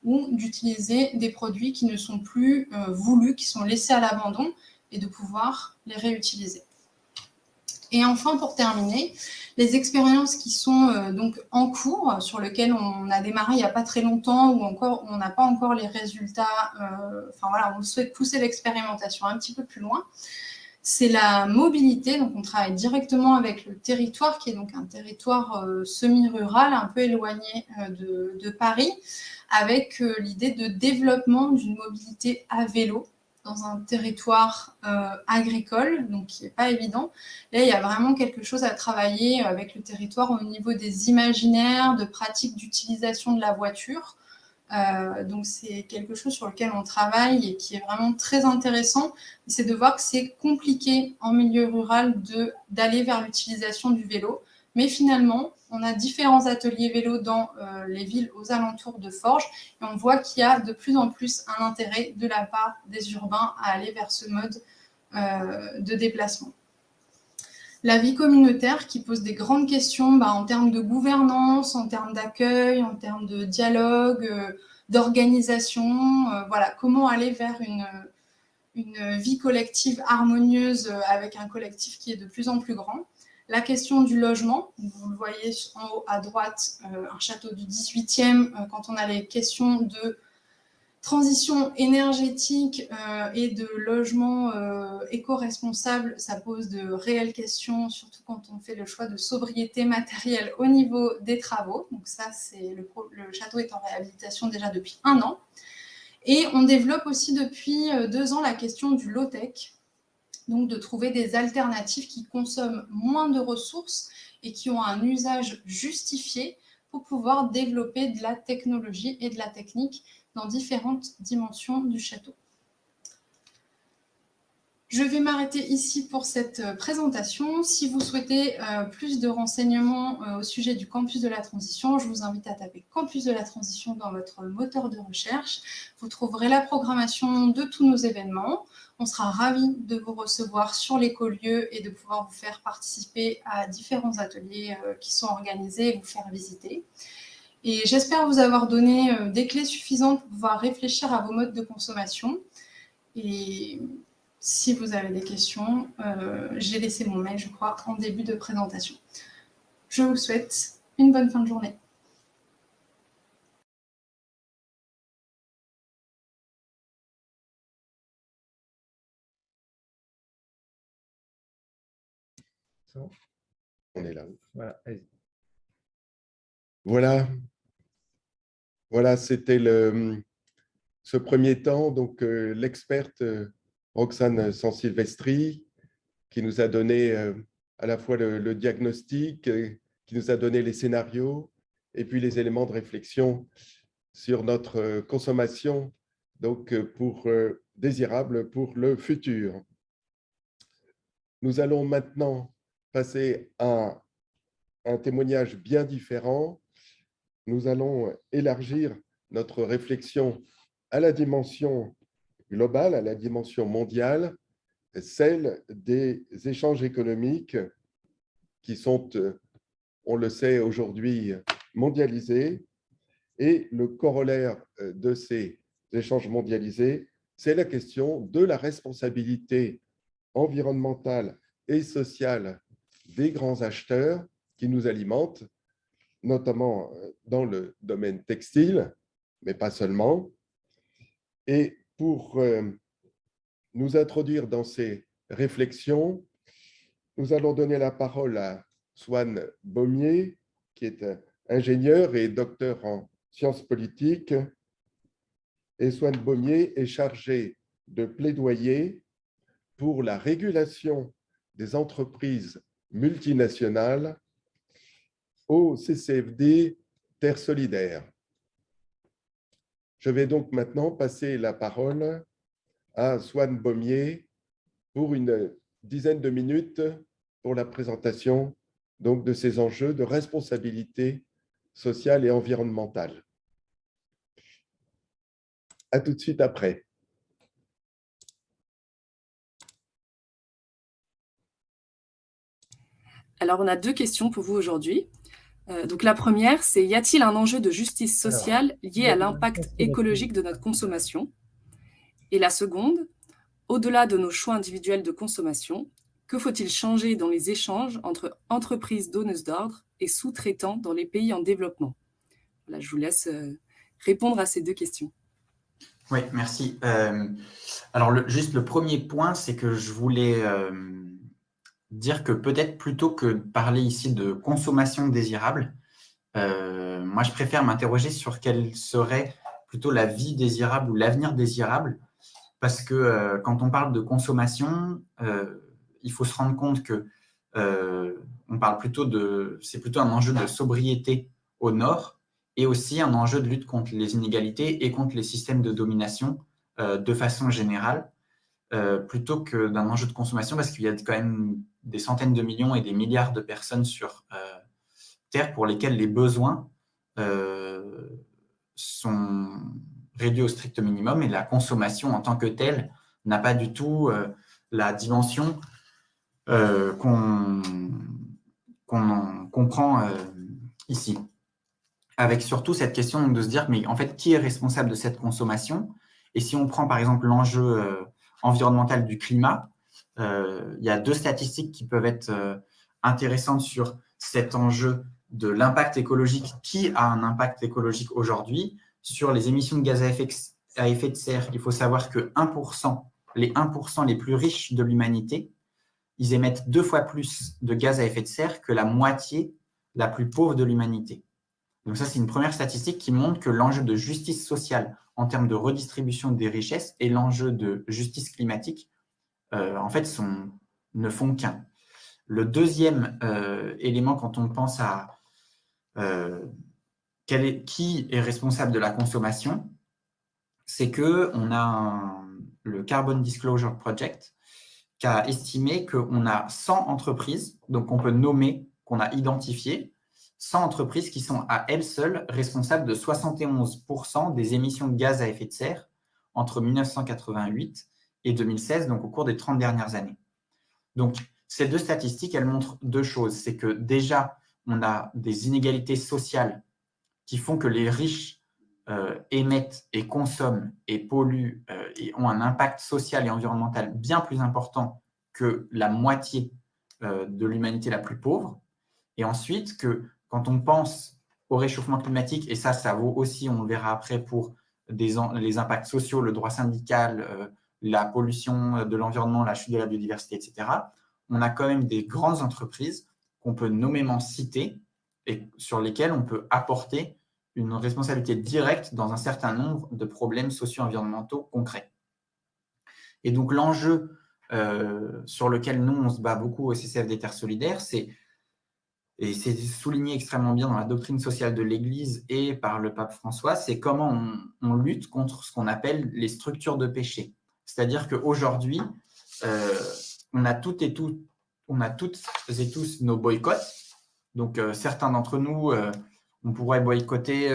ou d'utiliser des produits qui ne sont plus voulus, qui sont laissés à l'abandon et de pouvoir les réutiliser. Et enfin, pour terminer, les expériences qui sont donc en cours, sur lesquelles on a démarré il n'y a pas très longtemps ou encore on n'a pas encore les résultats, enfin voilà, on souhaite pousser l'expérimentation un petit peu plus loin, c'est la mobilité. Donc on travaille directement avec le territoire, qui est donc un territoire semi-rural, un peu éloigné de Paris, avec l'idée de développement d'une mobilité à vélo dans un territoire agricole, donc qui n'est pas évident. Là, il y a vraiment quelque chose à travailler avec le territoire au niveau des imaginaires, de pratiques d'utilisation de la voiture. Donc, c'est quelque chose sur lequel on travaille et qui est vraiment très intéressant. C'est de voir que c'est compliqué en milieu rural d'aller vers l'utilisation du vélo. Mais finalement, on a différents ateliers vélo dans les villes aux alentours de Forges et on voit qu'il y a de plus en plus un intérêt de la part des urbains à aller vers ce mode de déplacement. La vie communautaire qui pose des grandes questions en termes de gouvernance, en termes d'accueil, en termes de dialogue, d'organisation. Voilà, comment aller vers une vie collective harmonieuse avec un collectif qui est de plus en plus grand. La question du logement, vous le voyez en haut à droite, un château du 18e, quand on a les questions de transition énergétique et de logement éco-responsable, ça pose de réelles questions, surtout quand on fait le choix de sobriété matérielle au niveau des travaux. Donc ça, c'est le château est en réhabilitation déjà depuis 1 an. Et on développe aussi depuis 2 ans la question du low-tech, donc de trouver des alternatives qui consomment moins de ressources et qui ont un usage justifié pour pouvoir développer de la technologie et de la technique dans différentes dimensions du château. Je vais m'arrêter ici pour cette présentation. Si vous souhaitez plus de renseignements au sujet du campus de la transition, je vous invite à taper campus de la transition dans votre moteur de recherche. Vous trouverez la programmation de tous nos événements. On sera ravis de vous recevoir sur l'écolieu et de pouvoir vous faire participer à différents ateliers qui sont organisés et vous faire visiter. Et j'espère vous avoir donné des clés suffisantes pour pouvoir réfléchir à vos modes de consommation. Et si vous avez des questions, j'ai laissé mon mail, je crois, en début de présentation. Je vous souhaite une bonne fin de journée. On est là. Voilà, voilà, c'était ce premier temps. Donc, l'experte Roxane Sansilvestri qui nous a donné à la fois le diagnostic, qui nous a donné les scénarios et puis les éléments de réflexion sur notre consommation donc désirable pour le futur. Nous allons maintenant passer à un témoignage bien différent. Nous allons élargir notre réflexion à la dimension globale, à la dimension mondiale, celle des échanges économiques qui sont, on le sait aujourd'hui, mondialisés Et le corollaire de ces échanges mondialisés, c'est la question de la responsabilité environnementale et sociale des grands acheteurs qui nous alimentent, notamment dans le domaine textile, mais pas seulement. Et pour nous introduire dans ces réflexions, nous allons donner la parole à Swan Baumier, qui est ingénieur et docteur en sciences politiques. Et Swan Baumier est chargé de plaidoyer pour la régulation des entreprises multinationales au CCFD Terre Solidaire. Je vais donc maintenant passer la parole à Swan Baumier pour une dizaine de minutes pour la présentation donc, de ces enjeux de responsabilité sociale et environnementale. À tout de suite après. Alors, on a 2 questions pour vous aujourd'hui. Donc, la première, c'est: y a-t-il un enjeu de justice sociale lié à l'impact écologique de notre consommation? Et la seconde: au-delà de nos choix individuels de consommation, que faut-il changer dans les échanges entre entreprises donneuses d'ordre et sous-traitants dans les pays en développement? Voilà, je vous laisse répondre à ces 2 questions. Oui, merci. Alors, juste le premier point, c'est que je voulais dire que peut-être plutôt que de parler ici de consommation désirable, moi, je préfère m'interroger sur quelle serait plutôt la vie désirable ou l'avenir désirable, parce que quand on parle de consommation, il faut se rendre compte que on parle c'est plutôt un enjeu de sobriété au nord et aussi un enjeu de lutte contre les inégalités et contre les systèmes de domination de façon générale, plutôt que d'un enjeu de consommation, parce qu'il y a quand même des centaines de millions et des milliards de personnes sur Terre pour lesquelles les besoins sont réduits au strict minimum et la consommation en tant que telle n'a pas du tout la dimension qu'on comprend ici. Avec surtout cette question de se dire, mais en fait, qui est responsable de cette consommation? Et si on prend par exemple l'enjeu environnemental du climat, il y a 2 statistiques qui peuvent être intéressantes sur cet enjeu de l'impact écologique. Qui a un impact écologique aujourd'hui? Sur les émissions de gaz à effet de serre, il faut savoir que les 1% les plus riches de l'humanité, ils émettent 2 fois plus de gaz à effet de serre que la moitié la plus pauvre de l'humanité. Donc ça, c'est une première statistique qui montre que l'enjeu de justice sociale en termes de redistribution des richesses et l'enjeu de justice climatique, en fait, ne font qu'un. Le deuxième élément, quand on pense à qui est responsable de la consommation, c'est qu'on a le Carbon Disclosure Project qui a estimé qu'on a 100 entreprises, donc qu'on peut nommer, qu'on a identifiées, 100 entreprises qui sont à elles seules responsables de 71% des émissions de gaz à effet de serre entre 1988 et 2016, donc au cours des 30 dernières années. Donc, ces 2 statistiques, elles montrent 2 choses. C'est que déjà, on a des inégalités sociales qui font que les riches émettent et consomment et polluent et ont un impact social et environnemental bien plus important que la moitié de l'humanité la plus pauvre. Et ensuite, que quand on pense au réchauffement climatique, et ça vaut aussi, on le verra après, pour les impacts sociaux, le droit syndical, la pollution de l'environnement, la chute de la biodiversité, etc., on a quand même des grandes entreprises qu'on peut nommément citer et sur lesquelles on peut apporter une responsabilité directe dans un certain nombre de problèmes socio-environnementaux concrets. Et donc, l'enjeu sur lequel nous, on se bat beaucoup au CCFD Terre Solidaire, et c'est souligné extrêmement bien dans la doctrine sociale de l'Église et par le pape François, c'est comment on lutte contre ce qu'on appelle les structures de péché. C'est-à-dire qu'aujourd'hui, on a toutes et tous nos boycotts. Donc, certains d'entre nous, on pourrait boycotter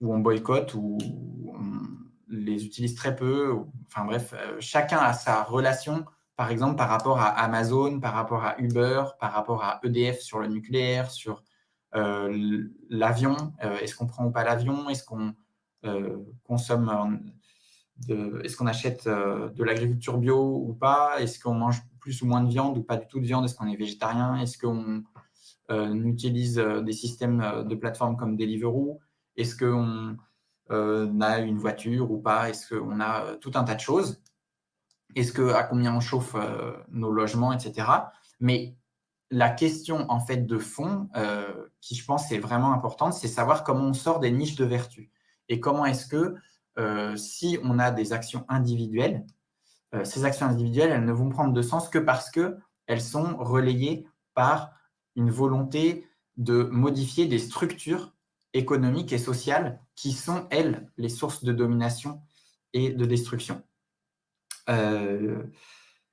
ou on boycotte ou on les utilise très peu. Enfin bref, chacun a sa relation, par exemple, par rapport à Amazon, par rapport à Uber, par rapport à EDF sur le nucléaire, sur l'avion, est-ce qu'on prend ou pas l'avion, est-ce qu'on consomme, est-ce qu'on achète de l'agriculture bio ou pas, est-ce qu'on mange plus ou moins de viande ou pas du tout de viande, est-ce qu'on est végétarien, est-ce qu'on utilise des systèmes de plateformes comme Deliveroo, est-ce qu'on a une voiture ou pas, est-ce qu'on a tout un tas de choses, à combien on chauffe nos logements, etc. Mais la question en fait de fond, qui je pense est vraiment importante, c'est savoir comment on sort des niches de vertu et comment est-ce que si on a des actions individuelles, ces actions individuelles, elles ne vont prendre de sens que parce qu'elles sont relayées par une volonté de modifier des structures économiques et sociales qui sont, elles, les sources de domination et de destruction.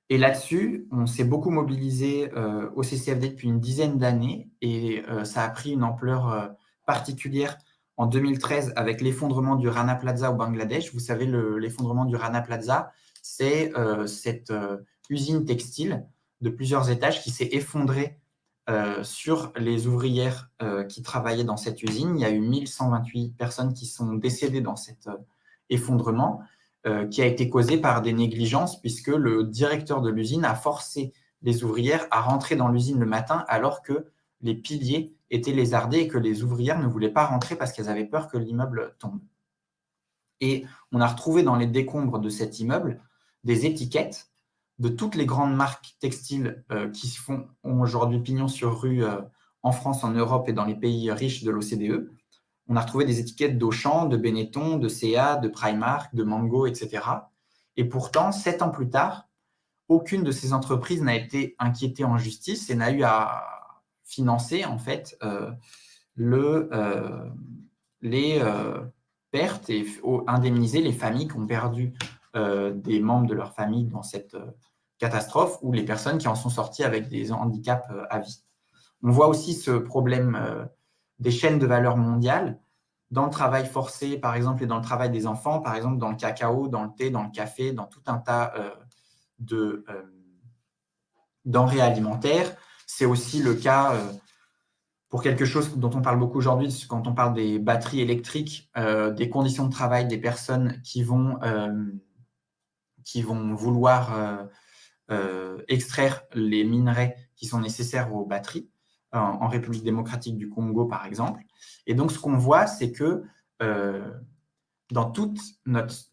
Et là-dessus, on s'est beaucoup mobilisé au CCFD depuis une dizaine d'années et ça a pris une ampleur particulière en 2013 avec l'effondrement du Rana Plaza au Bangladesh. Vous savez, l'effondrement du Rana Plaza, c'est cette usine textile de plusieurs étages qui s'est effondrée sur les ouvrières qui travaillaient dans cette usine. Il y a eu 1128 personnes qui sont décédées dans cet effondrement qui a été causé par des négligences puisque le directeur de l'usine a forcé les ouvrières à rentrer dans l'usine le matin alors que les piliers étaient lézardés et que les ouvrières ne voulaient pas rentrer parce qu'elles avaient peur que l'immeuble tombe. Et on a retrouvé dans les décombres de cet immeuble des étiquettes de toutes les grandes marques textiles qui ont aujourd'hui pignon sur rue en France, en Europe et dans les pays riches de l'OCDE. On a retrouvé des étiquettes d'Auchan, de Benetton, de C&A, de Primark, de Mango, etc. Et pourtant, 7 ans plus tard, aucune de ces entreprises n'a été inquiétée en justice et n'a eu à financer en fait les pertes et indemniser les familles qui ont perdu des membres de leur famille dans cette catastrophe ou les personnes qui en sont sorties avec des handicaps à vie. On voit aussi ce problème des chaînes de valeur mondiales dans le travail forcé, par exemple, et dans le travail des enfants, par exemple, dans le cacao, dans le thé, dans le café, dans tout un tas de denrées alimentaires. C'est aussi le cas pour quelque chose dont on parle beaucoup aujourd'hui, quand on parle des batteries électriques, des conditions de travail des personnes qui vont vouloir extraire les minerais qui sont nécessaires aux batteries, en République démocratique du Congo, par exemple. Et donc, ce qu'on voit, c'est que dans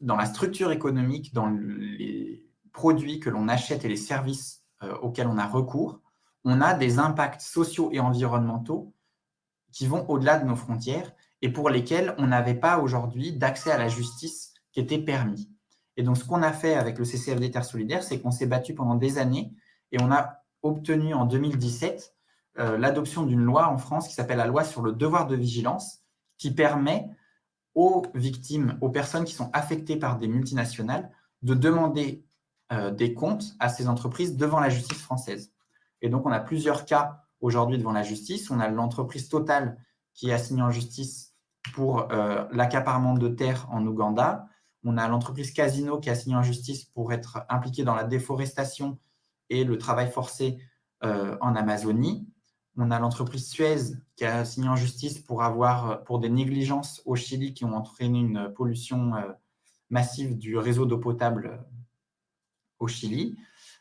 la structure économique, dans les produits que l'on achète et les services auxquels on a recours, on a des impacts sociaux et environnementaux qui vont au-delà de nos frontières et pour lesquels on n'avait pas aujourd'hui d'accès à la justice qui était permis. Et donc, ce qu'on a fait avec le CCFD Terre Solidaire, c'est qu'on s'est battu pendant des années et on a obtenu en 2017 l'adoption d'une loi en France qui s'appelle la loi sur le devoir de vigilance, qui permet aux victimes, aux personnes qui sont affectées par des multinationales, de demander des comptes à ces entreprises devant la justice française. Et donc, on a plusieurs cas aujourd'hui devant la justice. On a l'entreprise Total qui est assignée en justice pour l'accaparement de terres en Ouganda. On a l'entreprise Casino qui est assignée en justice pour être impliquée dans la déforestation et le travail forcé en Amazonie. On a l'entreprise Suez qui a signé en justice pour des négligences au Chili qui ont entraîné une pollution massive du réseau d'eau potable au Chili.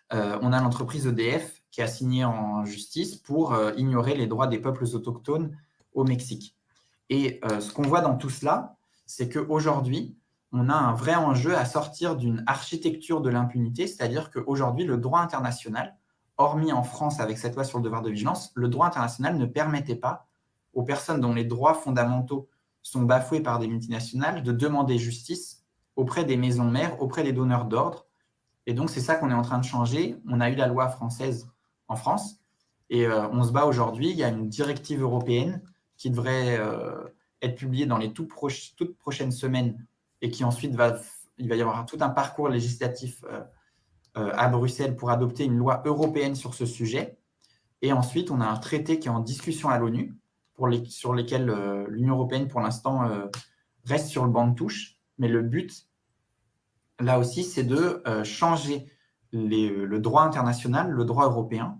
On a l'entreprise EDF qui a signé en justice pour ignorer les droits des peuples autochtones au Mexique. Et ce qu'on voit dans tout cela, c'est qu'aujourd'hui, on a un vrai enjeu à sortir d'une architecture de l'impunité, c'est-à-dire qu'aujourd'hui, le droit international, hormis en France avec cette loi sur le devoir de vigilance, le droit international ne permettait pas aux personnes dont les droits fondamentaux sont bafoués par des multinationales de demander justice auprès des maisons mères, auprès des donneurs d'ordre. Et donc, c'est ça qu'on est en train de changer. On a eu la loi française en France et on se bat aujourd'hui. Il y a une directive européenne qui devrait être publiée dans les toutes prochaines semaines et qui ensuite il va y avoir tout un parcours législatif à Bruxelles pour adopter une loi européenne sur ce sujet. Et ensuite, on a un traité qui est en discussion à l'ONU, sur lesquels l'Union européenne, pour l'instant, reste sur le banc de touche. Mais le but, là aussi, c'est de changer le droit international, le droit européen,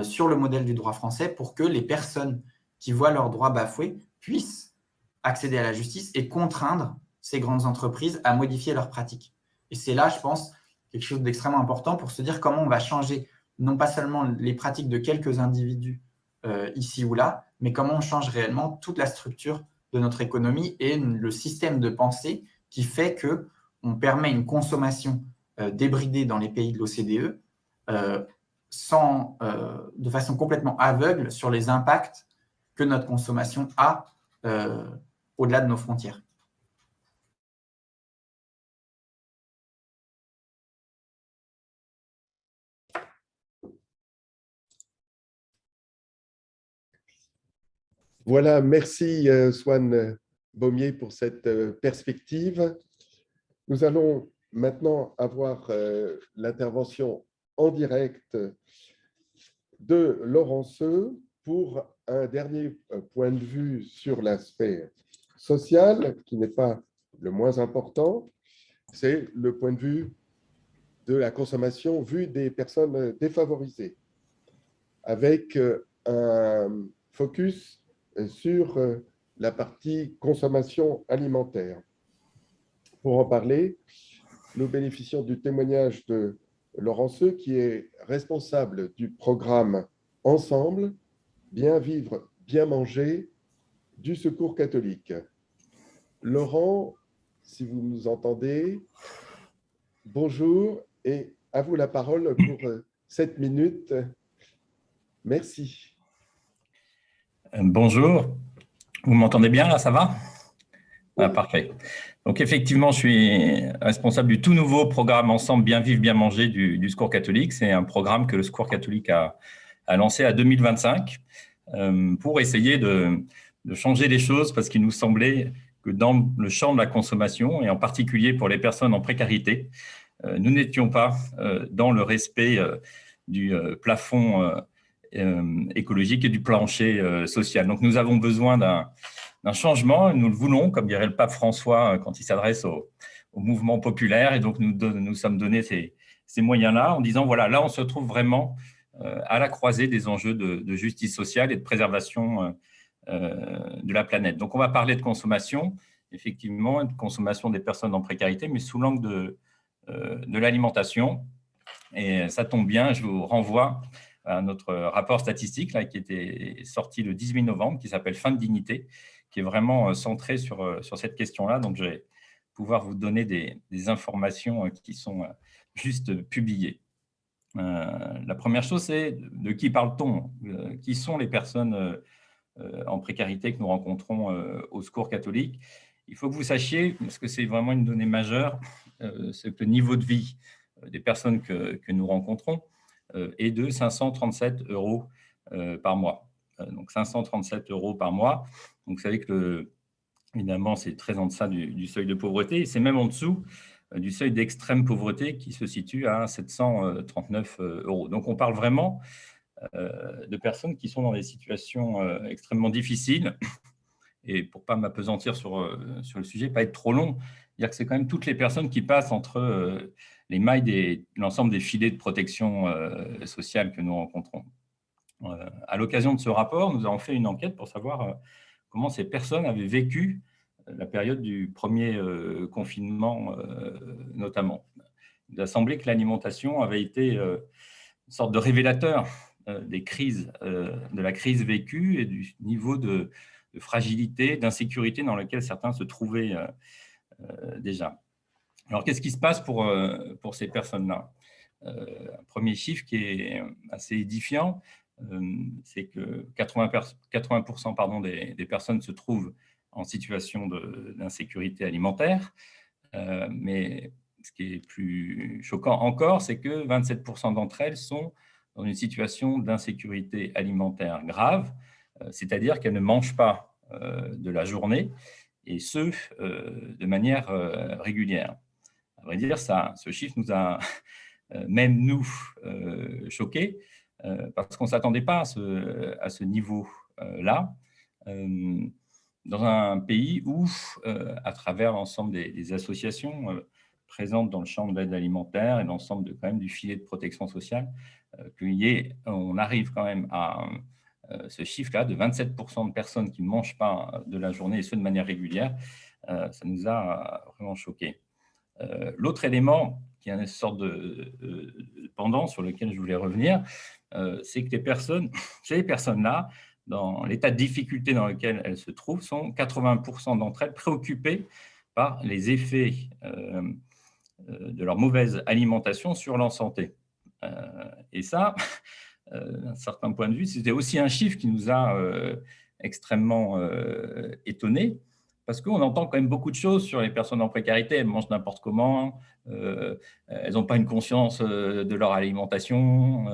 sur le modèle du droit français, pour que les personnes qui voient leurs droits bafoués puissent accéder à la justice et contraindre ces grandes entreprises à modifier leurs pratiques. Et c'est là, je pense, quelque chose d'extrêmement important pour se dire comment on va changer non pas seulement les pratiques de quelques individus ici ou là, mais comment on change réellement toute la structure de notre économie et le système de pensée qui fait qu'on permet une consommation débridée dans les pays de l'OCDE de façon complètement aveugle sur les impacts que notre consommation a au-delà de nos frontières. Voilà, merci Swan Baumier pour cette perspective. Nous allons maintenant avoir l'intervention en direct de Laurent Seu pour un dernier point de vue sur l'aspect social, qui n'est pas le moins important, c'est le point de vue de la consommation vue des personnes défavorisées, avec un focus sur la partie consommation alimentaire. Pour en parler, nous bénéficions du témoignage de Laurent Seu, qui est responsable du programme Ensemble, bien vivre, bien manger du Secours catholique. Laurent, si vous nous entendez, bonjour et à vous la parole pour 7 minutes. Merci. Bonjour, vous m'entendez bien là, ça va? Ah, parfait. Donc effectivement, je suis responsable du tout nouveau programme Ensemble, bien vivre, bien manger du Secours catholique. C'est un programme que le Secours catholique a lancé à 2025 pour essayer de changer les choses, parce qu'il nous semblait que dans le champ de la consommation, et en particulier pour les personnes en précarité, nous n'étions pas dans le respect du plafond écologique et du plancher social. Donc nous avons besoin d'un changement, nous le voulons, comme dirait le pape François quand il s'adresse au mouvement populaire, et donc nous sommes donnés ces moyens-là en disant, voilà, là on se trouve vraiment à la croisée des enjeux de justice sociale et de préservation de la planète. Donc on va parler de consommation, effectivement, de consommation des personnes en précarité, mais sous l'angle de l'alimentation. Et ça tombe bien, je vous renvoie à notre rapport statistique là, qui était sorti le 18 novembre, qui s'appelle « Fin de dignité », qui est vraiment centré sur cette question-là. Donc, je vais pouvoir vous donner des informations qui sont juste publiées. La première chose, c'est de qui parle-t-on? Qui sont les personnes en précarité que nous rencontrons au Secours catholique? Il faut que vous sachiez, parce que c'est vraiment une donnée majeure, c'est que le niveau de vie des personnes que nous rencontrons est de 537 € par mois. Donc 537 € par mois. Donc vous savez que, évidemment, c'est très en deçà du seuil de pauvreté, et c'est même en dessous du seuil d'extrême pauvreté qui se situe à 739 €. Donc on parle vraiment de personnes qui sont dans des situations extrêmement difficiles. Et pour ne pas m'appesantir sur le sujet, pas être trop long, dire que c'est quand même toutes les personnes qui passent entre les mailles de l'ensemble des filets de protection sociale que nous rencontrons. À l'occasion de ce rapport, nous avons fait une enquête pour savoir comment ces personnes avaient vécu la période du premier confinement, notamment. Il a semblé que l'alimentation avait été une sorte de révélateur des crises, de la crise vécue et du niveau de fragilité, d'insécurité dans lequel certains se trouvaient déjà. Alors, qu'est-ce qui se passe pour ces personnes-là? Un premier chiffre qui est assez édifiant, c'est que 80% des personnes se trouvent en situation d'insécurité alimentaire, mais ce qui est plus choquant encore, c'est que 27% d'entre elles sont dans une situation d'insécurité alimentaire grave, c'est-à-dire qu'elles ne mangent pas de la journée, et ce, de manière régulière. À vrai dire, ce chiffre nous a, même nous, choqués, parce qu'on ne s'attendait pas à ce niveau-là, dans un pays où, à travers l'ensemble des associations présentes dans le champ de l'aide alimentaire et l'ensemble quand même du filet de protection sociale, on arrive quand même à ce chiffre-là de 27% de personnes qui ne mangent pas de la journée, et ce de manière régulière, ça nous a vraiment choqués. L'autre élément, qui est une sorte de pendant sur lequel je voulais revenir, c'est que ces personnes-là, dans l'état de difficulté dans lequel elles se trouvent, sont 80% d'entre elles préoccupées par les effets de leur mauvaise alimentation sur leur santé. Et ça, d'un certain point de vue, c'était aussi un chiffre qui nous a extrêmement étonnés, parce qu'on entend quand même beaucoup de choses sur les personnes en précarité. Elles mangent n'importe comment, elles n'ont pas une conscience de leur alimentation,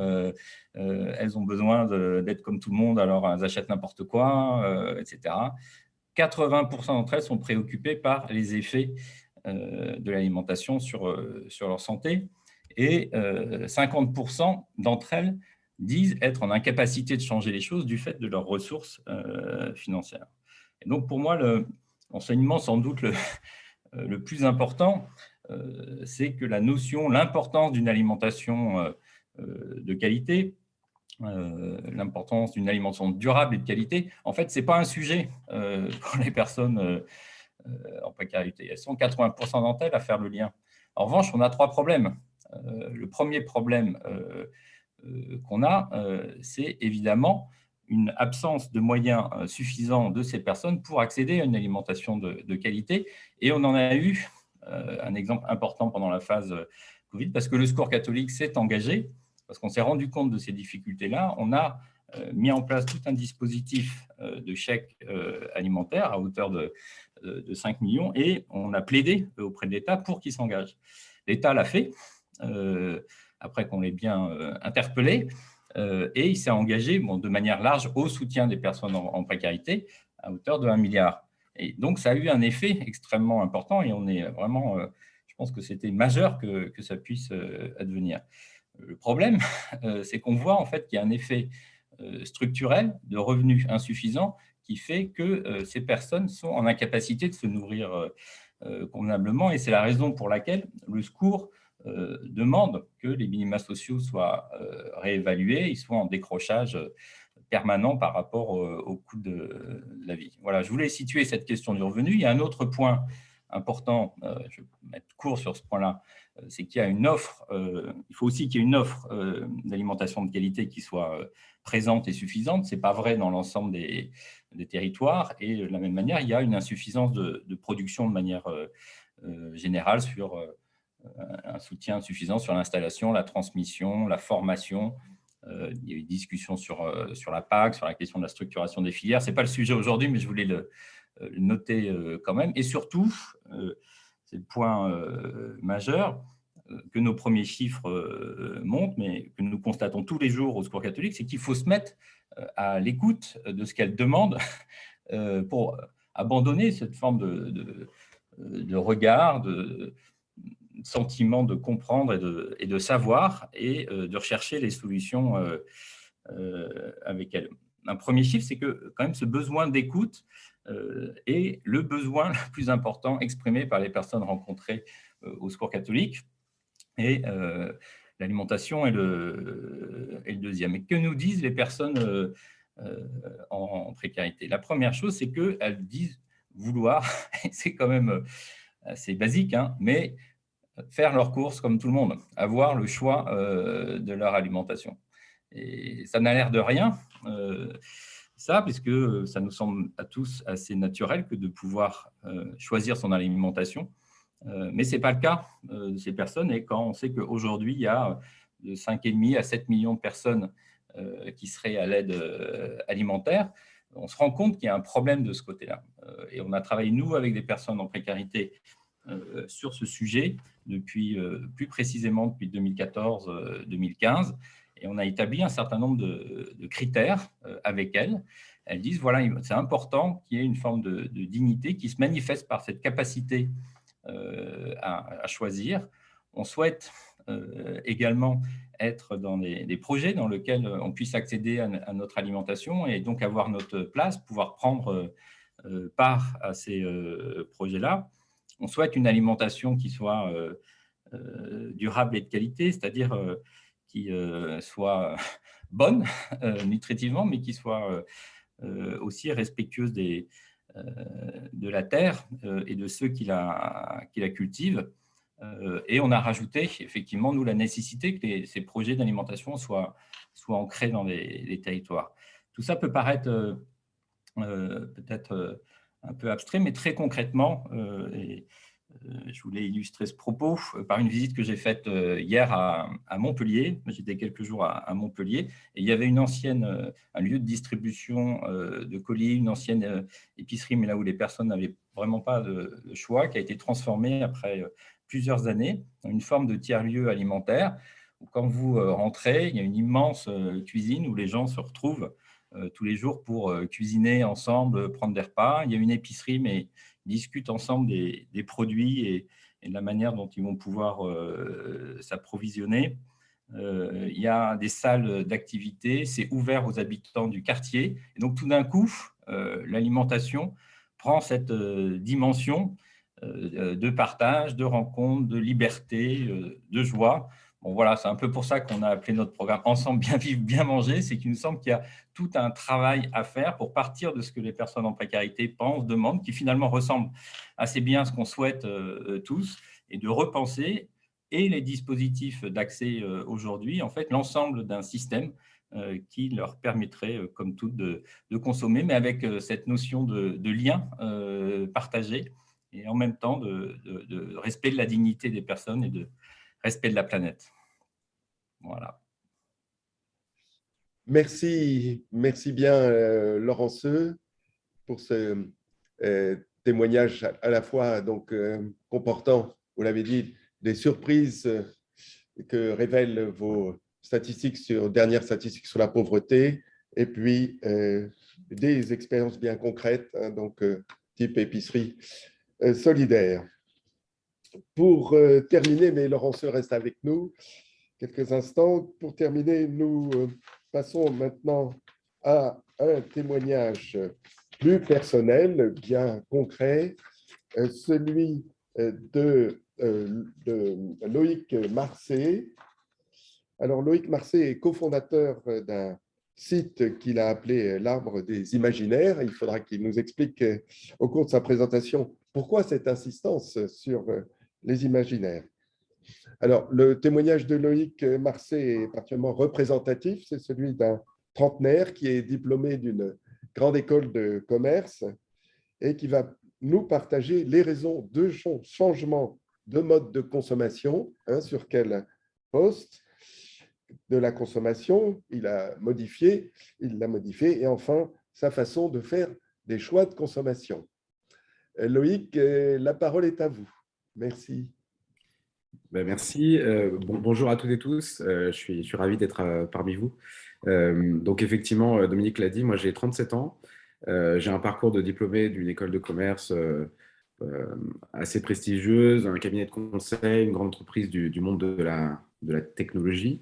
elles ont besoin d'être comme tout le monde, alors elles achètent n'importe quoi, etc. 80% d'entre elles sont préoccupées par les effets de l'alimentation sur leur santé, et 50% d'entre elles disent être en incapacité de changer les choses du fait de leurs ressources financières. Et donc, pour moi, l'enseignement sans doute le plus important, c'est que l'importance d'une alimentation de qualité, l'importance d'une alimentation durable et de qualité, en fait, ce n'est pas un sujet pour les personnes en précarité. Elles sont 80% d'entre elles à faire le lien. En revanche, on a 3 problèmes. Le premier problème qu'on a, c'est évidemment une absence de moyens suffisants de ces personnes pour accéder à une alimentation de qualité. Et on en a eu un exemple important pendant la phase Covid, parce que le Secours catholique s'est engagé, parce qu'on s'est rendu compte de ces difficultés-là. On a mis en place tout un dispositif de chèque alimentaire à hauteur de 5 millions, et on a plaidé auprès de l'État pour qu'il s'engage. L'État l'a fait, après qu'on l'ait bien interpellé, et il s'est engagé de manière large au soutien des personnes en précarité à hauteur de 1 milliard. Et donc, ça a eu un effet extrêmement important, et on est vraiment, je pense que c'était majeur que ça puisse advenir. Le problème, c'est qu'on voit en fait qu'il y a un effet structurel de revenus insuffisants qui fait que ces personnes sont en incapacité de se nourrir convenablement, et c'est la raison pour laquelle le Secours demande que les minima sociaux soient réévalués, ils soient en décrochage permanent par rapport au coût de la vie. Voilà, je voulais situer cette question du revenu. Il y a un autre point important, je vais mettre court sur ce point-là, c'est qu'il y a une offre, il faut aussi qu'il y ait une offre d'alimentation de qualité qui soit présente et suffisante. Ce n'est pas vrai dans l'ensemble des territoires, et de la même manière, il y a une insuffisance de production de manière générale sur un soutien insuffisant sur l'installation, la transmission, la formation. Il y a eu une discussion sur la PAC, sur la question de la structuration des filières. Ce n'est pas le sujet aujourd'hui, mais je voulais le noter quand même. Et surtout, c'est le point majeur que nos premiers chiffres montrent, mais que nous constatons tous les jours au Secours catholique, c'est qu'il faut se mettre à l'écoute de ce qu'elles demandent pour abandonner cette forme de regard, de sentiment de comprendre et de savoir, et de rechercher les solutions avec elles. Un premier chiffre, c'est que quand même ce besoin d'écoute est le besoin le plus important exprimé par les personnes rencontrées au Secours catholique, et l'alimentation est le deuxième. Et que nous disent les personnes en précarité? La première chose, c'est qu'elles disent vouloir, c'est quand même assez basique, hein, mais faire leurs courses comme tout le monde, avoir le choix de leur alimentation. Et ça n'a l'air de rien, ça, puisque ça nous semble à tous assez naturel que de pouvoir choisir son alimentation. Mais ce n'est pas le cas de ces personnes. Et quand on sait qu'aujourd'hui, il y a de 5,5 à 7 millions de personnes qui seraient à l'aide alimentaire, on se rend compte qu'il y a un problème de ce côté-là. Et on a travaillé, nous, avec des personnes en précarité sur ce sujet depuis, plus précisément depuis 2014-2015. Et on a établi un certain nombre de critères avec elles. Elles disent, voilà, c'est important qu'il y ait une forme de dignité qui se manifeste par cette capacité à choisir. On souhaite également être dans des projets dans lesquels on puisse accéder à notre alimentation, et donc avoir notre place, pouvoir prendre part à ces projets-là. On souhaite une alimentation qui soit durable et de qualité, c'est-à-dire qui soit bonne nutritivement, mais qui soit aussi respectueuse de la terre et de ceux qui la cultivent. Et on a rajouté effectivement, nous, la nécessité que ces projets d'alimentation soient ancrés dans les territoires. Tout ça peut paraître peut-être un peu abstrait, mais très concrètement, je voulais illustrer ce propos par une visite que j'ai faite hier à Montpellier. J'étais quelques jours à Montpellier et il y avait un lieu de distribution de colis, une ancienne épicerie, mais là où les personnes n'avaient vraiment pas de choix, qui a été transformée après plusieurs années en une forme de tiers-lieu alimentaire. Où quand vous rentrez, il y a une immense cuisine où les gens se retrouvent tous les jours pour cuisiner ensemble, prendre des repas. Il y a une épicerie, mais ils discutent ensemble des produits et de la manière dont ils vont pouvoir s'approvisionner. Il y a des salles d'activité, c'est ouvert aux habitants du quartier. Et donc, tout d'un coup, l'alimentation prend cette dimension de partage, de rencontre, de liberté, de joie. Bon, voilà, c'est un peu pour ça qu'on a appelé notre programme « Ensemble, bien vivre, bien manger ». C'est qu'il nous semble qu'il y a tout un travail à faire pour partir de ce que les personnes en précarité pensent, demandent, qui finalement ressemble assez bien à ce qu'on souhaite tous, et de repenser et les dispositifs d'accès aujourd'hui, en fait, l'ensemble d'un système qui leur permettrait, comme toutes, de consommer, mais avec cette notion de lien partagé et en même temps de respect de la dignité des personnes et de respect de la planète. Voilà. Merci bien, Laurenceux, pour ce témoignage à la fois donc, comportant, vous l'avez dit, des surprises que révèlent vos dernières statistiques sur la pauvreté, et puis des expériences bien concrètes, hein, donc type épicerie solidaire. Pour terminer, mais Laurenceux reste avec nous quelques instants. Pour terminer, nous passons maintenant à un témoignage plus personnel, bien concret, celui de Loïc Marcé. Alors, Loïc Marcé est cofondateur d'un site qu'il a appelé l'Arbre des Imaginaires. Il faudra qu'il nous explique au cours de sa présentation pourquoi cette insistance sur les imaginaires. Alors, le témoignage de Loïc Marcé est particulièrement représentatif. C'est celui d'un trentenaire qui est diplômé d'une grande école de commerce et qui va nous partager les raisons de son changement de mode de consommation, hein, sur quel poste de la consommation il l'a modifié, et enfin sa façon de faire des choix de consommation. Loïc, la parole est à vous. Merci. Ben merci. Bonjour à toutes et tous. Je suis ravi d'être parmi vous. Donc effectivement, Dominique l'a dit, moi j'ai 37 ans. J'ai un parcours de diplômé d'une école de commerce assez prestigieuse, un cabinet de conseil, une grande entreprise du monde de la technologie.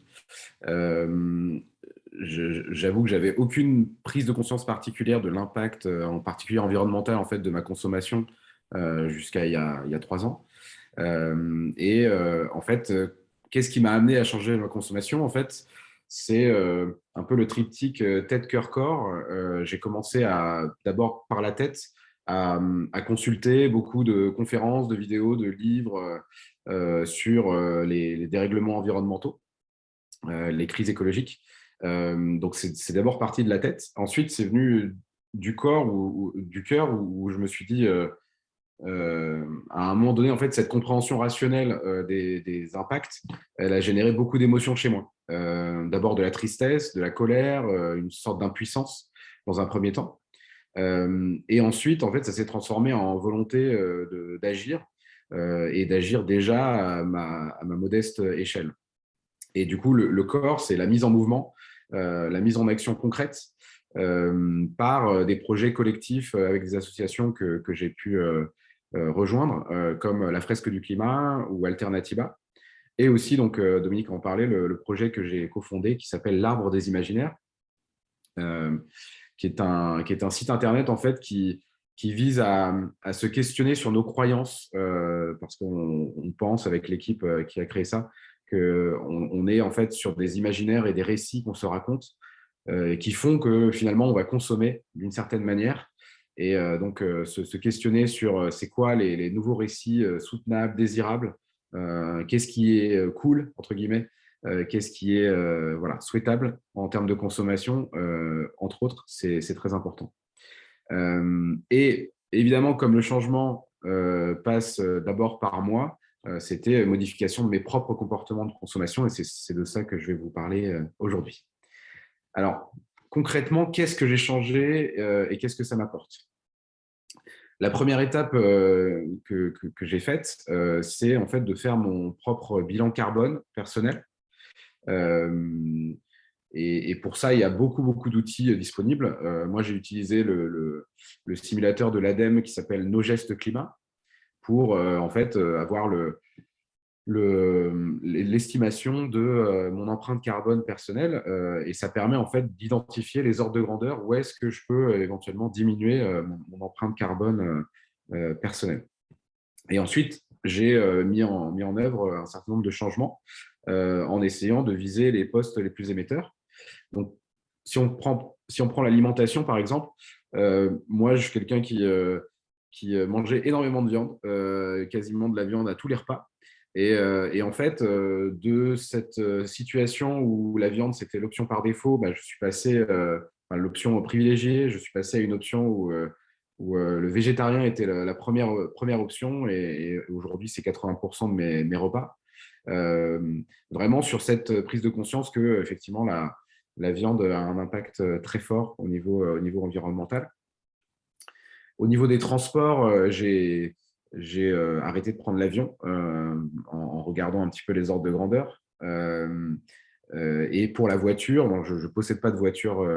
J'avoue que j'avais aucune prise de conscience particulière de l'impact, en particulier environnemental, en fait, de ma consommation jusqu'à il y a 3 ans. En fait, qu'est-ce qui m'a amené à changer ma consommation? En fait, c'est un peu le triptyque tête, cœur, corps. J'ai commencé d'abord par la tête à consulter beaucoup de conférences, de vidéos, de livres sur les dérèglements environnementaux, les crises écologiques. Donc, c'est d'abord parti de la tête. Ensuite, c'est venu du corps ou du cœur où je me suis dit, à un moment donné, en fait, cette compréhension rationnelle des impacts, elle a généré beaucoup d'émotions chez moi. D'abord de la tristesse, de la colère, une sorte d'impuissance dans un premier temps. Et ensuite, en fait, ça s'est transformé en volonté d'agir et d'agir déjà à ma modeste échelle. Et du coup, le corps, c'est la mise en mouvement, la mise en action concrète par des projets collectifs avec des associations que j'ai pu rejoindre, comme la Fresque du Climat ou Alternativa. Et aussi, donc, Dominique en parlait, le projet que j'ai cofondé qui s'appelle l'Arbre des Imaginaires, qui est un site internet en fait qui vise à se questionner sur nos croyances, parce qu'on pense avec l'équipe qui a créé ça qu'on est en fait sur des imaginaires et des récits qu'on se raconte qui font que finalement on va consommer d'une certaine manière. Et donc se questionner sur c'est quoi les nouveaux récits soutenables, désirables, qu'est-ce qui est cool, entre guillemets, qu'est-ce qui est voilà, souhaitable en termes de consommation, entre autres, c'est très important. Et évidemment, comme le changement passe d'abord par moi, c'était modification de mes propres comportements de consommation et c'est de ça que je vais vous parler aujourd'hui. Alors, concrètement, qu'est-ce que j'ai changé et qu'est-ce que ça m'apporte? La première étape que j'ai faite, c'est en fait de faire mon propre bilan carbone personnel. Et pour ça, il y a beaucoup d'outils disponibles. Moi, j'ai utilisé le simulateur de l'ADEME qui s'appelle Nos gestes climat pour en fait avoir l'estimation de mon empreinte carbone personnelle et ça permet en fait d'identifier les ordres de grandeur où est-ce que je peux éventuellement diminuer mon empreinte carbone personnelle. Et ensuite, j'ai mis en œuvre un certain nombre de changements en essayant de viser les postes les plus émetteurs. Donc, si on prend l'alimentation, par exemple, moi, je suis quelqu'un qui mangeait énormément de viande, quasiment de la viande à tous les repas. Et en fait, de cette situation où la viande, c'était l'option par défaut, je suis passé à l'option privilégiée, je suis passé à une option où le végétarien était la première option et aujourd'hui, c'est 80% de mes repas. Vraiment sur cette prise de conscience que effectivement la viande a un impact très fort au niveau environnemental. Au niveau des transports, j'ai arrêté de prendre l'avion en regardant un petit peu les ordres de grandeur. Et pour la voiture, donc je ne possède pas de voiture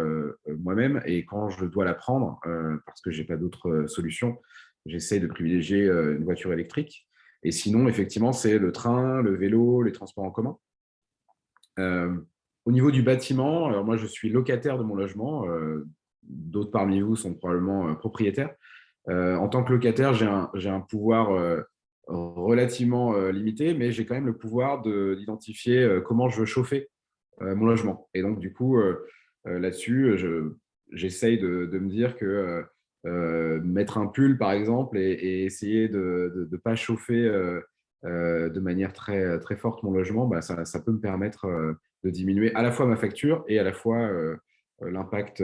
moi-même et quand je dois la prendre, parce que je n'ai pas d'autre solution, j'essaie de privilégier une voiture électrique. Et sinon, effectivement, c'est le train, le vélo, les transports en commun. Au niveau du bâtiment, alors moi, je suis locataire de mon logement. D'autres parmi vous sont probablement propriétaires. En tant que locataire, j'ai un pouvoir relativement limité, mais j'ai quand même le pouvoir d'identifier comment je veux chauffer mon logement. Et donc, du coup, là-dessus, j'essaye de me dire que mettre un pull, par exemple, et essayer de ne pas chauffer de manière très, très forte mon logement, ça peut me permettre de diminuer à la fois ma facture et à la fois l'impact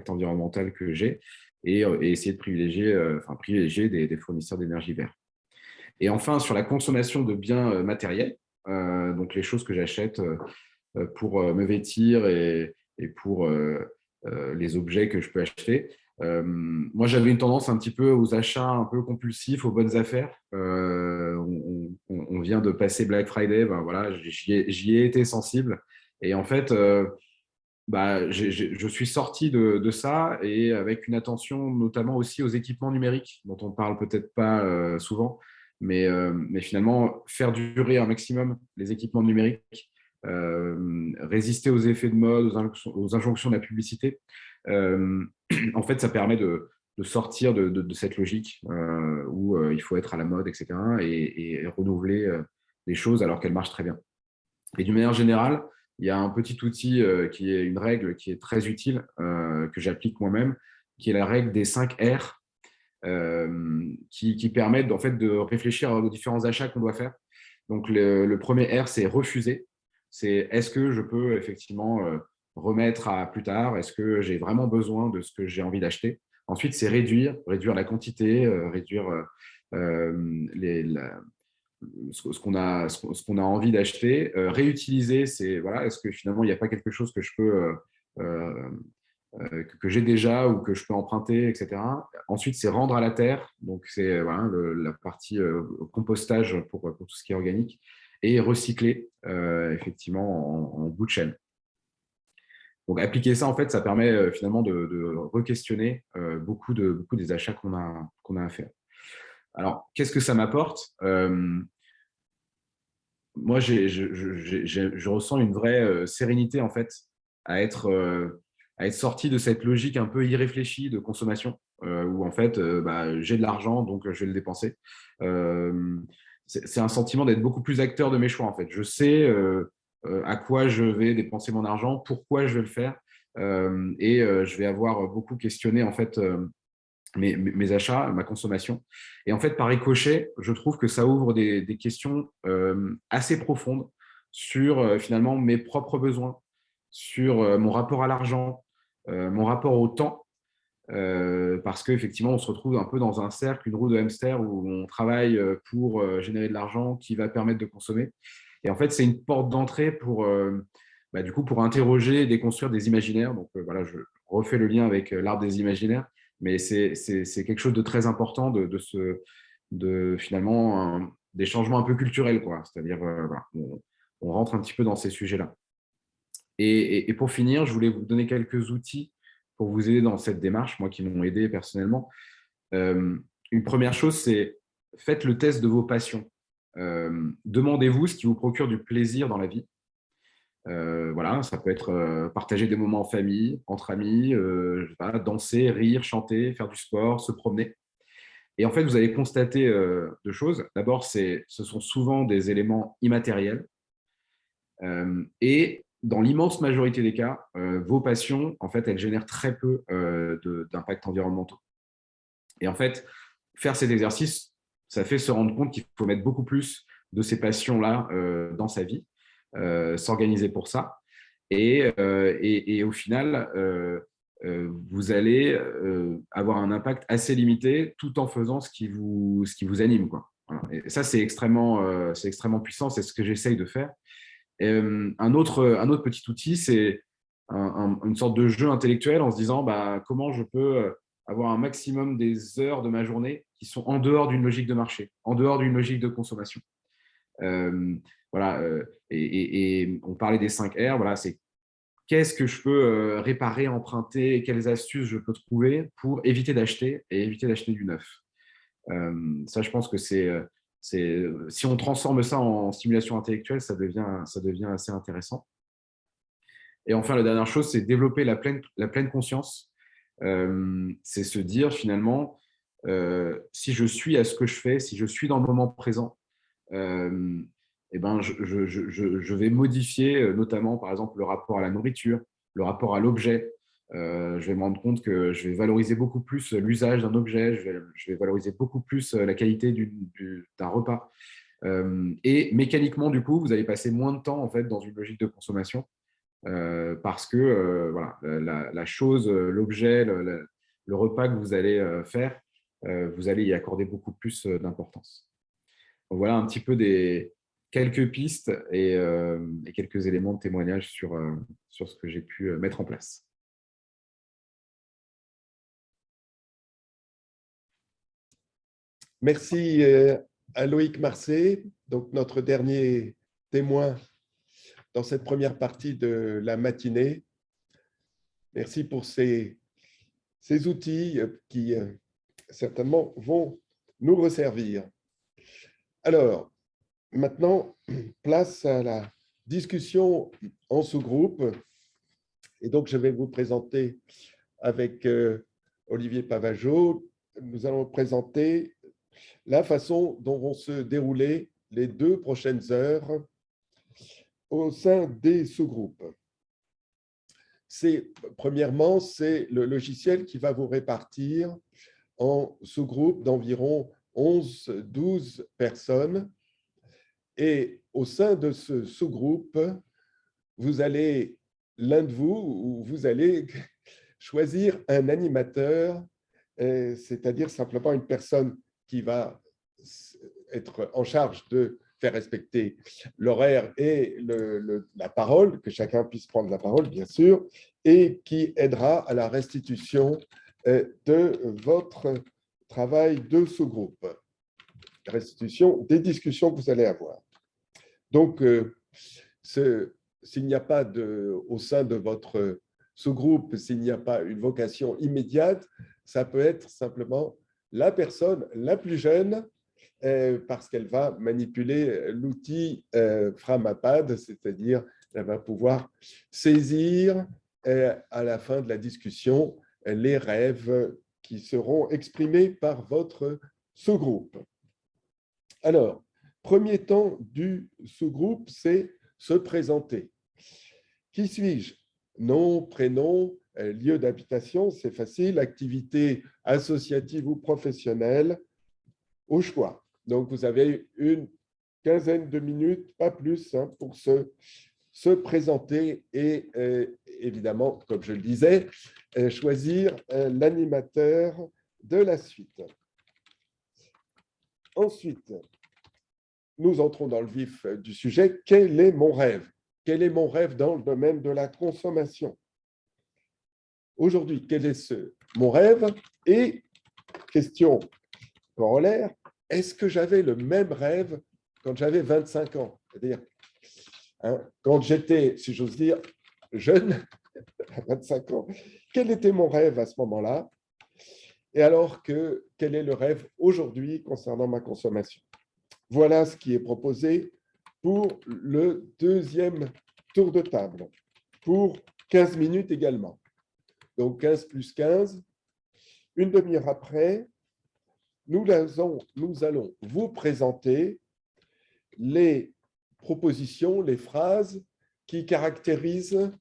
environnemental que j'ai et essayer de privilégier des fournisseurs d'énergie verte. Et enfin, sur la consommation de biens matériels, donc les choses que j'achète pour me vêtir et pour les objets que je peux acheter. Moi, j'avais une tendance un petit peu aux achats un peu compulsifs, aux bonnes affaires. On vient de passer Black Friday, voilà, j'y ai été sensible. Et en fait, je suis sorti de ça et avec une attention notamment aussi aux équipements numériques dont on ne parle peut-être pas souvent, mais finalement faire durer un maximum les équipements numériques, résister aux effets de mode, aux injonctions de la publicité. En fait, ça permet de sortir de cette logique où il faut être à la mode, etc. et renouveler les choses alors qu'elles marchent très bien. Et d'une manière générale, il y a un petit outil qui est une règle qui est très utile, que j'applique moi-même, qui est la règle des 5 R, qui permettent en fait de réfléchir aux différents achats qu'on doit faire. Donc, le premier R, c'est refuser. C'est est-ce que je peux effectivement remettre à plus tard? Est-ce que j'ai vraiment besoin de ce que j'ai envie d'acheter? Ensuite, c'est réduire la quantité, réduire ce qu'on a envie d'acheter. Réutiliser, c'est voilà, est-ce que finalement il n'y a pas quelque chose que je peux que j'ai déjà ou que je peux emprunter, etc. Ensuite, c'est rendre à la terre, donc c'est voilà, la partie compostage pour tout ce qui est organique, et recycler effectivement en bout de chaîne. Donc appliquer ça, en fait, ça permet finalement de re-questionner beaucoup des achats qu'on a à faire. Alors, qu'est-ce que ça m'apporte? Moi, je ressens une vraie sérénité en fait à être sorti de cette logique un peu irréfléchie de consommation où en fait j'ai de l'argent donc je vais le dépenser. c'est un sentiment d'être beaucoup plus acteur de mes choix, en fait. Je sais à quoi je vais dépenser mon argent, pourquoi je vais le faire, et je vais avoir beaucoup questionné, en fait, mes achats, ma consommation. Et en fait, par ricochet, je trouve que ça ouvre des questions assez profondes sur finalement mes propres besoins, sur mon rapport à l'argent, mon rapport au temps, parce qu'effectivement, on se retrouve un peu dans un cercle, une roue de hamster où on travaille pour générer de l'argent qui va permettre de consommer. Et en fait, c'est une porte d'entrée pour, du coup, pour interroger et déconstruire des imaginaires. Donc voilà, je refais le lien avec l'art des imaginaires, mais c'est quelque chose de très important de finalement des changements un peu culturels, quoi. C'est-à-dire, voilà, on rentre un petit peu dans ces sujets-là. Et pour finir, je voulais vous donner quelques outils pour vous aider dans cette démarche, moi qui m'ont aidé personnellement. Une première chose, c'est faites le test de vos passions. Demandez-vous ce qui vous procure du plaisir dans la vie. Voilà, ça peut être partager des moments en famille, entre amis, je sais pas, danser, rire, chanter, faire du sport, se promener. Et en fait, vous allez constater deux choses. D'abord, ce sont souvent des éléments immatériels. Et dans l'immense majorité des cas, vos passions, en fait, elles génèrent très peu d'impact environnementaux. Et en fait, faire cet exercice, ça fait se rendre compte qu'il faut mettre beaucoup plus de ces passions-là dans sa vie, s'organiser pour ça. Et au final, vous allez avoir un impact assez limité tout en faisant ce qui vous anime, quoi. Voilà. Et ça, c'est extrêmement puissant, c'est ce que j'essaye de faire. Un autre petit outil, c'est une sorte de jeu intellectuel en se disant comment je peux avoir un maximum des heures de ma journée qui sont en dehors d'une logique de marché, en dehors d'une logique de consommation. Voilà, et on parlait des 5 R, voilà, c'est qu'est-ce que je peux réparer, emprunter, quelles astuces je peux trouver pour éviter d'acheter et éviter d'acheter du neuf. Ça, je pense que si on transforme ça en stimulation intellectuelle, ça devient assez intéressant. Et enfin, la dernière chose, c'est développer la pleine conscience. C'est se dire finalement, si je suis à ce que je fais, si je suis dans le moment présent, je vais modifier notamment, par exemple, le rapport à la nourriture, le rapport à l'objet. Je vais me rendre compte que je vais valoriser beaucoup plus l'usage d'un objet, je vais valoriser beaucoup plus la qualité d'un repas. Et mécaniquement, du coup, vous allez passer moins de temps en fait, dans une logique de consommation parce que voilà, la chose, l'objet, le repas que vous allez faire, vous allez y accorder beaucoup plus d'importance. Donc, voilà un petit peu quelques pistes et quelques éléments de témoignage sur ce que j'ai pu mettre en place. Merci à Loïc Marcé, donc notre dernier témoin dans cette première partie de la matinée. Merci pour ces outils qui certainement vont nous resservir. Alors, maintenant, place à la discussion en sous-groupe. Et donc, je vais vous présenter avec Olivier Pavageau, nous allons présenter la façon dont vont se dérouler les 2 prochaines heures au sein des sous-groupes. Premièrement, c'est le logiciel qui va vous répartir en sous-groupes d'environ 11-12 personnes. Et au sein de ce sous-groupe, vous allez, l'un de vous allez choisir un animateur, c'est-à-dire simplement une personne qui va être en charge de faire respecter l'horaire et la parole, que chacun puisse prendre la parole, bien sûr, et qui aidera à la restitution de votre travail de sous-groupe, restitution des discussions que vous allez avoir. Donc, s'il n'y a pas au sein de votre sous-groupe, s'il n'y a pas une vocation immédiate, ça peut être simplement la personne la plus jeune parce qu'elle va manipuler l'outil Framapad, c'est-à-dire elle va pouvoir saisir à la fin de la discussion les rêves qui seront exprimés par votre sous-groupe. Alors, Premier temps du sous-groupe, c'est se présenter. Qui suis-je? Nom, prénom, lieu d'habitation, c'est facile. Activité associative ou professionnelle, au choix. Donc, vous avez une quinzaine de minutes, pas plus, hein, pour se présenter et évidemment, comme je le disais, choisir l'animateur de la suite. Ensuite, nous entrons dans le vif du sujet. Quel est mon rêve? Quel est mon rêve dans le domaine de la consommation? Aujourd'hui, quel est mon rêve? Et question corollaire, est-ce que j'avais le même rêve quand j'avais 25 ans? C'est-à-dire, hein, quand j'étais, si j'ose dire, jeune, à 25 ans, quel était mon rêve à ce moment-là? Et alors quel est le rêve aujourd'hui concernant ma consommation? Voilà ce qui est proposé pour le deuxième tour de table, pour 15 minutes également. Donc 15 plus 15. Une demi-heure après, nous allons vous présenter les propositions, les phrases qui caractérisent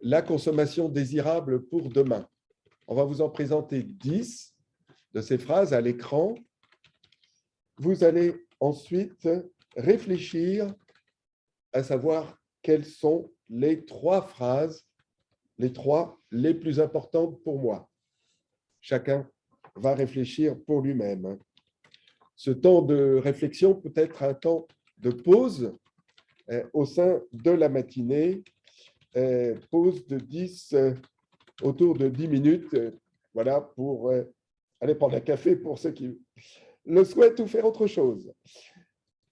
la consommation désirable pour demain. On va vous en présenter 10 de ces phrases à l'écran. Vous allez ensuite réfléchir à savoir quelles sont les 3 phrases, les plus importantes pour moi. Chacun va réfléchir pour lui-même. Ce temps de réflexion peut être un temps de pause au sein de la matinée, pause de 10, autour de 10 minutes, voilà, pour aller prendre un café pour ceux qui le souhaitent ou faire autre chose.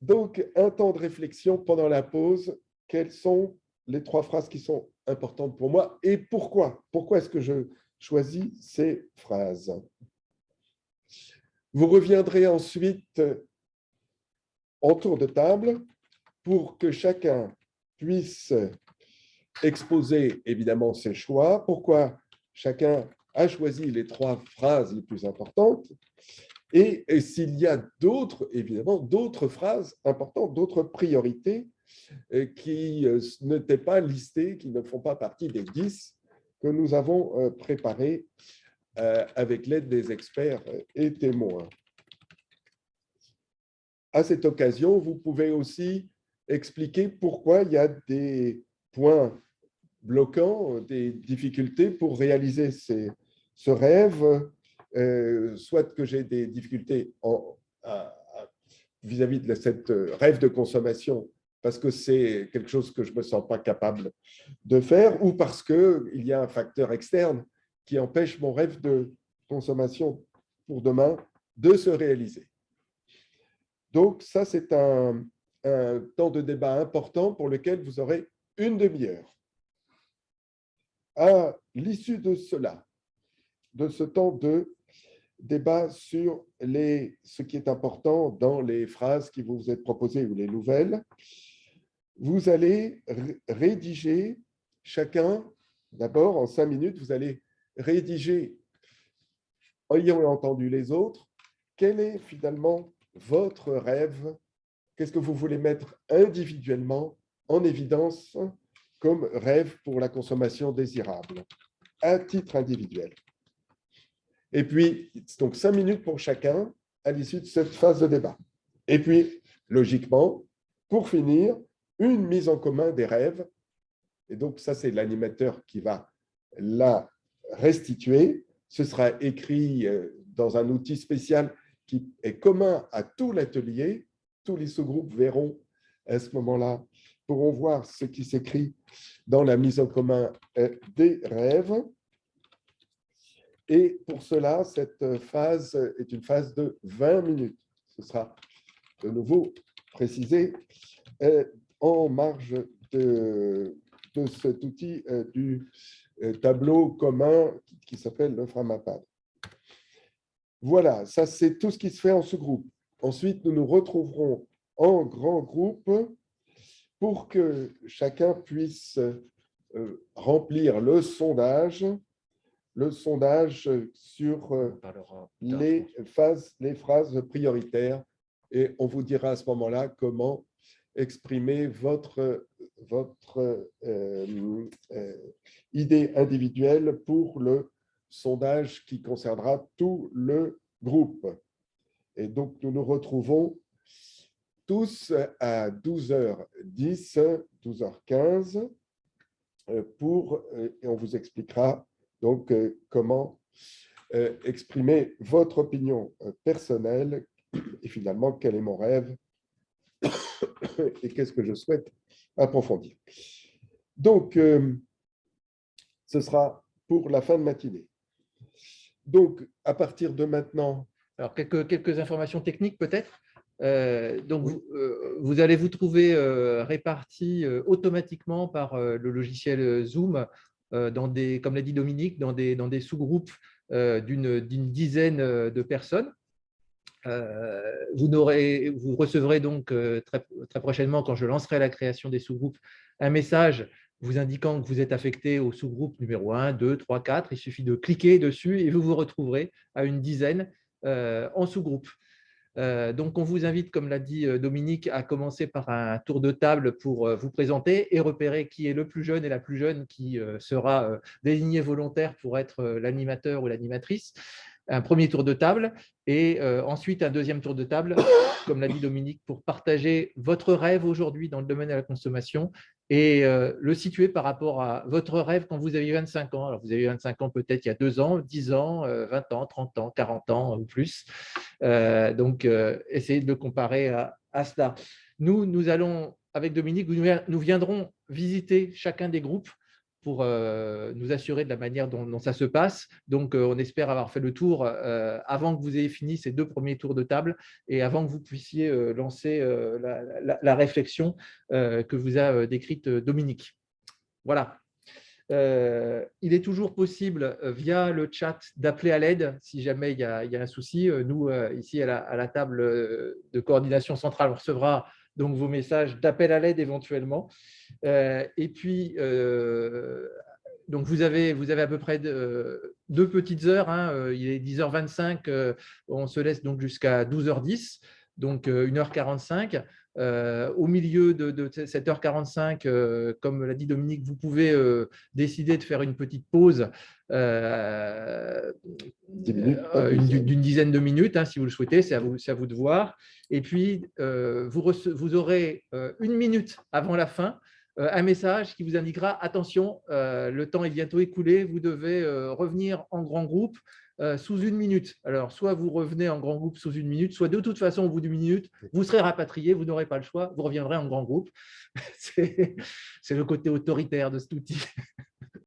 Donc, un temps de réflexion pendant la pause. Quelles sont les 3 phrases qui sont importantes pour moi et pourquoi? Pourquoi est-ce que je choisis ces phrases? Vous reviendrez ensuite en tour de table pour que chacun puisse exposer évidemment ses choix, pourquoi chacun a choisi les 3 phrases les plus importantes et s'il y a évidemment d'autres phrases importantes, d'autres priorités qui n'étaient pas listées, qui ne font pas partie des 10 que nous avons préparées avec l'aide des experts et témoins. À cette occasion, vous pouvez aussi expliquer pourquoi il y a des points bloquants, des difficultés pour réaliser ce rêve, soit que j'ai des difficultés vis-à-vis de cette rêve de consommation parce que c'est quelque chose que je ne me sens pas capable de faire ou parce qu'il y a un facteur externe qui empêche mon rêve de consommation pour demain de se réaliser. Donc, ça, c'est un temps de débat important pour lequel vous aurez une demi-heure. À l'issue de cela, de ce temps de débat sur ce qui est important dans les phrases qui vous êtes proposées ou les nouvelles, vous allez rédiger chacun, d'abord en 5 minutes, vous allez rédiger, en ayant entendu les autres, quel est finalement votre rêve, qu'est-ce que vous voulez mettre individuellement en évidence comme rêve pour la consommation désirable, à titre individuel. Et puis, donc 5 minutes pour chacun à l'issue de cette phase de débat. Et puis, logiquement, pour finir, une mise en commun des rêves. Et donc, ça, c'est l'animateur qui va la restituer. Ce sera écrit dans un outil spécial qui est commun à tout l'atelier. Tous les sous-groupes verront à ce moment-là, pourront voir ce qui s'écrit dans la mise en commun des rêves. Et pour cela, cette phase est une phase de 20 minutes. Ce sera de nouveau précisé en marge de cet outil du tableau commun qui s'appelle le Framapad. Voilà, ça c'est tout ce qui se fait en sous-groupe. Ensuite, nous nous retrouverons en grand groupe pour que chacun puisse remplir le sondage sur les phrases prioritaires et on vous dira à ce moment-là comment exprimer votre idée individuelle pour le sondage qui concernera tout le groupe. Et donc, nous nous retrouvons tous à 12h10, 12h15, et on vous expliquera donc comment exprimer votre opinion personnelle et finalement, quel est mon rêve et qu'est-ce que je souhaite approfondir. Donc, ce sera pour la fin de matinée. Donc, à partir de maintenant… Alors, quelques informations techniques peut-être. Donc, oui. Vous allez vous trouver répartis automatiquement par le logiciel Zoom, comme l'a dit Dominique, dans des sous-groupes d'une dizaine de personnes. Vous recevrez donc très prochainement, quand je lancerai la création des sous-groupes, un message vous indiquant que vous êtes affecté au sous-groupe numéro 1, 2, 3, 4. Il suffit de cliquer dessus et vous vous retrouverez à une dizaine en sous-groupe. Donc, on vous invite, comme l'a dit Dominique, à commencer par un tour de table pour vous présenter et repérer qui est le plus jeune et la plus jeune qui sera désigné volontaire pour être l'animateur ou l'animatrice. Un premier tour de table et ensuite un deuxième tour de table, comme l'a dit Dominique, pour partager votre rêve aujourd'hui dans le domaine de la consommation et le situer par rapport à votre rêve quand vous aviez 25 ans. Alors, vous avez 25 ans peut-être il y a 2 ans, 10 ans, 20 ans, 30 ans, 40 ans ou plus. Donc, essayez de le comparer à cela. Nous allons, avec Dominique, nous viendrons visiter chacun des groupes pour nous assurer de la manière dont ça se passe. Donc, on espère avoir fait le tour avant que vous ayez fini ces 2 premiers tours de table et avant que vous puissiez lancer la réflexion que vous a décrite Dominique. Voilà. Il est toujours possible, via le chat, d'appeler à l'aide si jamais il y a un souci. Nous, ici, à la table de coordination centrale, on recevra donc vos messages d'appel à l'aide éventuellement. Et puis, donc vous avez à peu près 2 petites heures. Il est 10h25, on se laisse donc jusqu'à 12h10, donc 1h45. Au milieu de cette heure 45, comme l'a dit Dominique, vous pouvez décider de faire une petite pause d'une dizaine de minutes, si vous le souhaitez, c'est à vous de voir. Et puis, vous aurez 1 minute avant la fin un message qui vous indiquera « Attention, le temps est bientôt écoulé, vous devez revenir en grand groupe sous 1 minute ». Alors, soit vous revenez en grand groupe sous 1 minute, soit de toute façon, au bout d'1 minute, vous serez rapatrié, vous n'aurez pas le choix, vous reviendrez en grand groupe. C'est le côté autoritaire de cet outil.